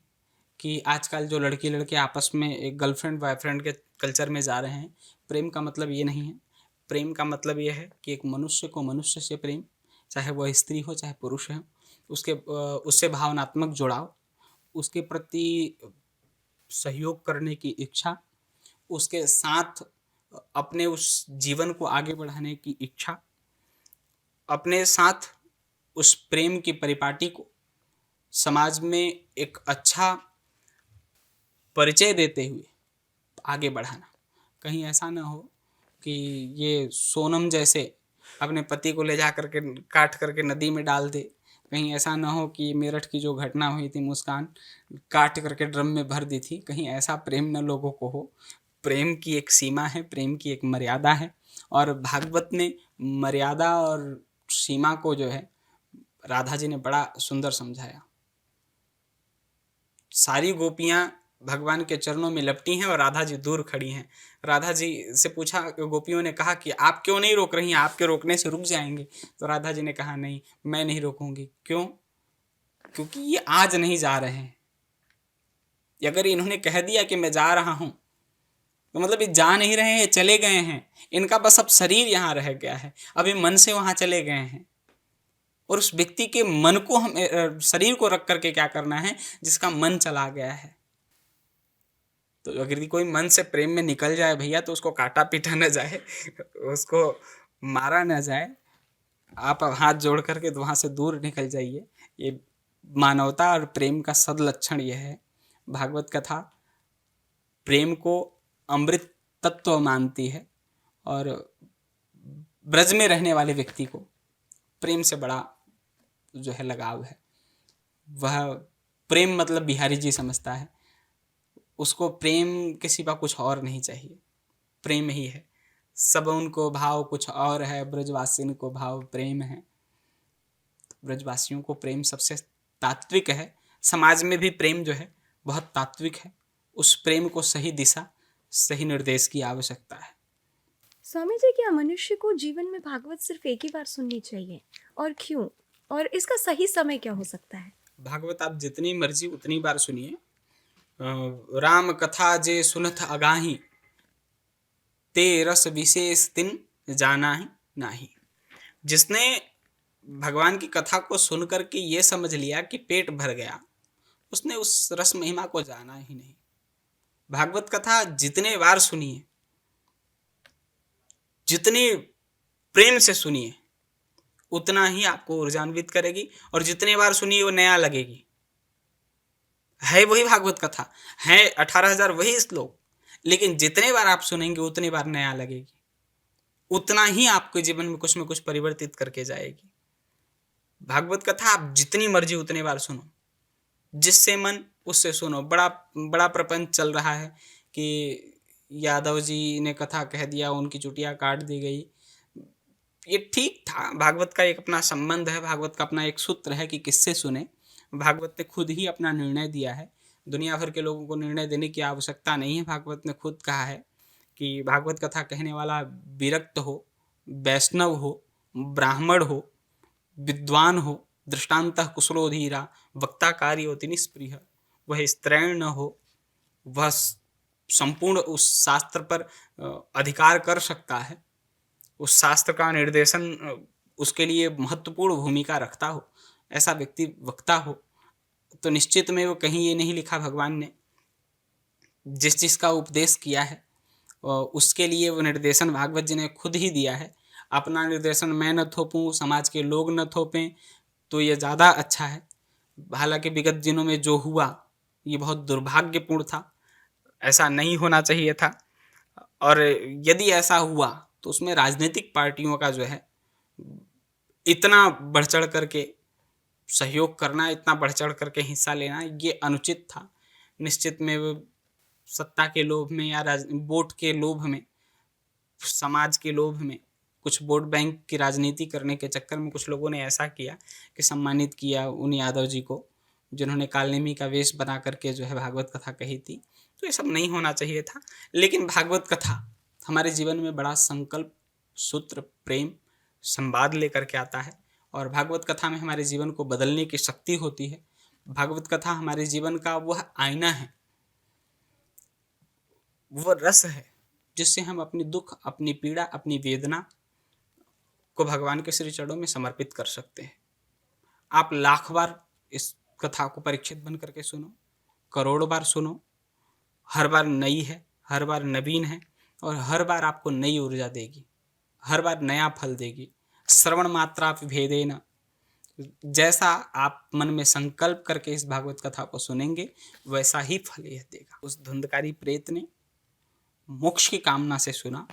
Speaker 2: कि आजकल जो लड़की लड़के आपस में एक गर्लफ्रेंड बॉयफ्रेंड के कल्चर में जा रहे हैं, प्रेम का मतलब ये नहीं है। प्रेम का मतलब ये है कि एक मनुष्य को मनुष्य से प्रेम, चाहे वह स्त्री हो चाहे पुरुष है, उससे भावनात्मक जुड़ाव, उसके प्रति सहयोग करने की इच्छा, उसके साथ अपने उस जीवन को आगे बढ़ाने की इच्छा, अपने साथ उस प्रेम की परिपाटी को समाज में एक अच्छा परिचय देते हुए आगे बढ़ाना। कहीं ऐसा ना हो कि ये सोनम जैसे अपने पति को ले जा करके काट करके नदी में डाल दे। कहीं ऐसा ना हो कि मेरठ की जो घटना हुई थी, मुस्कान काट करके ड्रम में भर दी थी। कहीं ऐसा प्रेम न लोगों को हो। प्रेम की एक सीमा है, प्रेम की एक मर्यादा है, और भागवत ने मर्यादा और सीमा को जो है राधा जी ने बड़ा सुंदर समझाया। सारी गोपियाँ भगवान के चरणों में लपटी हैं और राधा जी दूर खड़ी हैं। राधा जी से पूछा, गोपियों ने कहा कि आप क्यों नहीं रोक रही हैं, आपके रोकने से रुक जाएंगे। तो राधा जी ने कहा नहीं, मैं नहीं रोकूंगी। क्यों? क्योंकि ये आज नहीं जा रहे हैं। अगर इन्होंने कह दिया कि मैं जा रहा हूं तो मतलब ये जा नहीं रहे हैं, चले गए हैं। इनका बस अब शरीर यहाँ रह गया है, अभी मन से वहां चले गए हैं। और उस व्यक्ति के मन को हम शरीर को रख करके क्या करना है जिसका मन चला गया है। तो अगर कोई मन से प्रेम में निकल जाए भैया, तो उसको काटा पीटा न जाए, उसको मारा न जाए। आप हाथ जोड़ करके वहाँ से दूर निकल जाइए। ये मानवता और प्रेम का सदलक्षण यह है। भागवत कथा प्रेम को अमृत तत्व मानती है, और ब्रज में रहने वाले व्यक्ति को प्रेम से बड़ा जो है लगाव है। वह प्रेम मतलब बिहारी जी समझता है। उसको प्रेम के सिवा कुछ और नहीं चाहिए, प्रेम ही है। सब उनको भाव कुछ और है, ब्रजवासियों को भाव प्रेम है। ब्रजवासियों को प्रेम सबसे तात्विक है। समाज में भी प्रेम जो है बहुत तात्विक है। उस प्रेम को सही दिशा, सही निर्देश की आवश्यकता है।
Speaker 1: स्वामी जी, क्या मनुष्य को जीवन में भागवत सिर्फ एक ही बार सुननी चाहिए, और क्यों? और इसका सही समय क्या हो सकता है?
Speaker 2: भागवत आप जितनी मर्जी उतनी बार सुनिए। राम कथा जे सुनथ अगाही, ते रस विशेष तिन जाना ही नाही। जिसने भगवान की कथा को सुन करके ये समझ लिया कि पेट भर गया, उसने उस रस महिमा को जाना ही नहीं। भागवत कथा जितने बार सुनिए, जितने प्रेम से सुनिए, उतना ही आपको ऊर्जान्वित करेगी, और जितने बार सुनिए वो नया लगेगी। है वही भागवत कथा, है 18,000 वही श्लोक, लेकिन जितने बार आप सुनेंगे उतने बार नया लगेगी, उतना ही आपके जीवन में कुछ न कुछ परिवर्तित करके जाएगी। भागवत कथा आप जितनी मर्जी उतने बार सुनो, जिससे मन उससे सुनो। बड़ा बड़ा प्रपंच चल रहा है कि यादव जी ने कथा कह दिया, उनकी चुटिया काट दी गई। ये ठीक था, भागवत का एक अपना संबंध है, भागवत का अपना एक सूत्र है कि किससे सुने। भागवत ने खुद ही अपना निर्णय दिया है, दुनिया भर के लोगों को निर्णय देने की आवश्यकता नहीं है। भागवत ने खुद कहा है कि भागवत कथा कहने वाला विरक्त हो, वैष्णव हो, ब्राह्मण हो, विद्वान हो, दृष्टांतः कुशलो धीरा, वक्ता कार्योति निष्प्रिय, वह स्त्रैण न हो, वह संपूर्ण उस शास्त्र पर अधिकार कर सकता है, उस शास्त्र का निर्देशन उसके लिए महत्वपूर्ण भूमिका रखता हो, ऐसा व्यक्ति वक्ता हो, तो निश्चित में वो कहीं ये नहीं लिखा भगवान ने जिस चीज़ का उपदेश किया है उसके लिए वो निर्देशन भागवत जी ने खुद ही दिया है। अपना निर्देशन मैं न थोपूं, समाज के लोग न थोपें, तो ये ज़्यादा अच्छा है। हालांकि विगत दिनों में जो हुआ ये बहुत दुर्भाग्यपूर्ण था, ऐसा नहीं होना चाहिए था, और यदि ऐसा हुआ तो उसमें राजनीतिक पार्टियों का जो है इतना बढ़ चढ़ करके सहयोग करना, इतना बढ़ चढ़ करके हिस्सा लेना, ये अनुचित था। निश्चित में वो सत्ता के लोभ में या वोट के लोभ में, समाज के लोभ में, कुछ वोट बैंक की राजनीति करने के चक्कर में कुछ लोगों ने ऐसा किया कि सम्मानित किया उन यादव जी को जिन्होंने कालनेमी का वेश बना करके जो है भागवत कथा कही थी। तो ये सब नहीं होना चाहिए था। लेकिन भागवत कथा हमारे जीवन में बड़ा संकल्प, सूत्र, प्रेम, संवाद लेकर के आता है, और भागवत कथा में हमारे जीवन को बदलने की शक्ति होती है। भागवत कथा हमारे जीवन का वह आईना है, वह रस है जिससे हम अपनी दुख, अपनी पीड़ा, अपनी वेदना को भगवान के श्री चरणों में समर्पित कर सकते हैं। आप लाख बार इस कथा को परीक्षित बन करके सुनो, करोड़ों बार सुनो, हर बार नई है, हर बार नवीन है, और हर बार आपको नई ऊर्जा देगी, हर बार नया फल देगी। श्रवण मात्रा भेदेन, जैसा आप मन में संकल्प करके इस भागवत कथा को सुनेंगे वैसा ही फल यह देगा। उस धुंधकारी प्रेत ने मोक्ष की कामना से सुना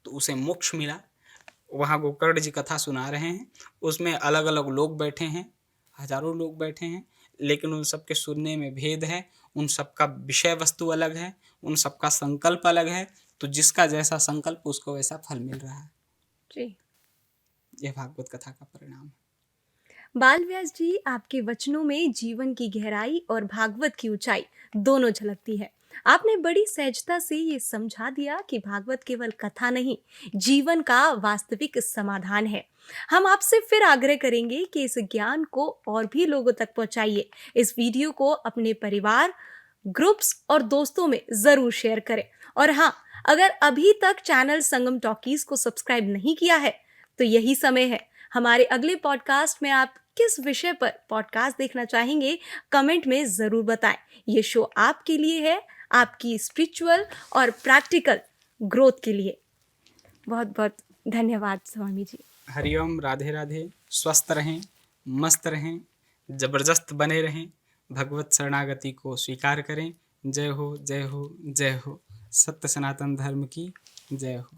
Speaker 2: तो उसे मोक्ष मिला। वहाँ गोकर्ण जी कथा सुना रहे हैं, उसमें अलग अलग लोग बैठे हैं, हजारों लोग बैठे हैं, लेकिन उन सबके सुनने में भेद है, उन सबका विषय वस्तु अलग है, उन सबका संकल्प अलग है। तो जिसका जैसा संकल्प उसको वैसा फल मिल रहा है
Speaker 1: जी।
Speaker 2: यह भागवत कथा का परिणाम है।
Speaker 1: बाल व्यास जी, आपके वचनों में जीवन की गहराई और भागवत की ऊंचाई दोनों झलकती है। आपने बड़ी सहजता से ये समझा दिया कि भागवत केवल कथा नहीं, जीवन का वास्तविक समाधान है। हम आपसे फिर आग्रह करेंगे कि इस ज्ञान को और भी लोगों तक पहुंचाइए। इस वीडियो को अपने परिवार, ग्रुप्स और दोस्तों में जरूर शेयर करें। और हाँ, अगर अभी तक चैनल संगम टॉकीज को सब्सक्राइब नहीं किया है तो यही समय है। हमारे अगले पॉडकास्ट में आप किस विषय पर पॉडकास्ट देखना चाहेंगे, कमेंट में जरूर बताएं। ये शो आपके लिए है, आपकी स्पिरिचुअल और प्रैक्टिकल ग्रोथ के लिए। बहुत बहुत धन्यवाद स्वामी जी।
Speaker 2: हरिओम, राधे राधे। स्वस्थ रहें, मस्त रहें, जबरदस्त बने रहें, भगवत शरणागति को स्वीकार करें। जय हो, जय हो, जय हो। सत्य सनातन धर्म की जय हो।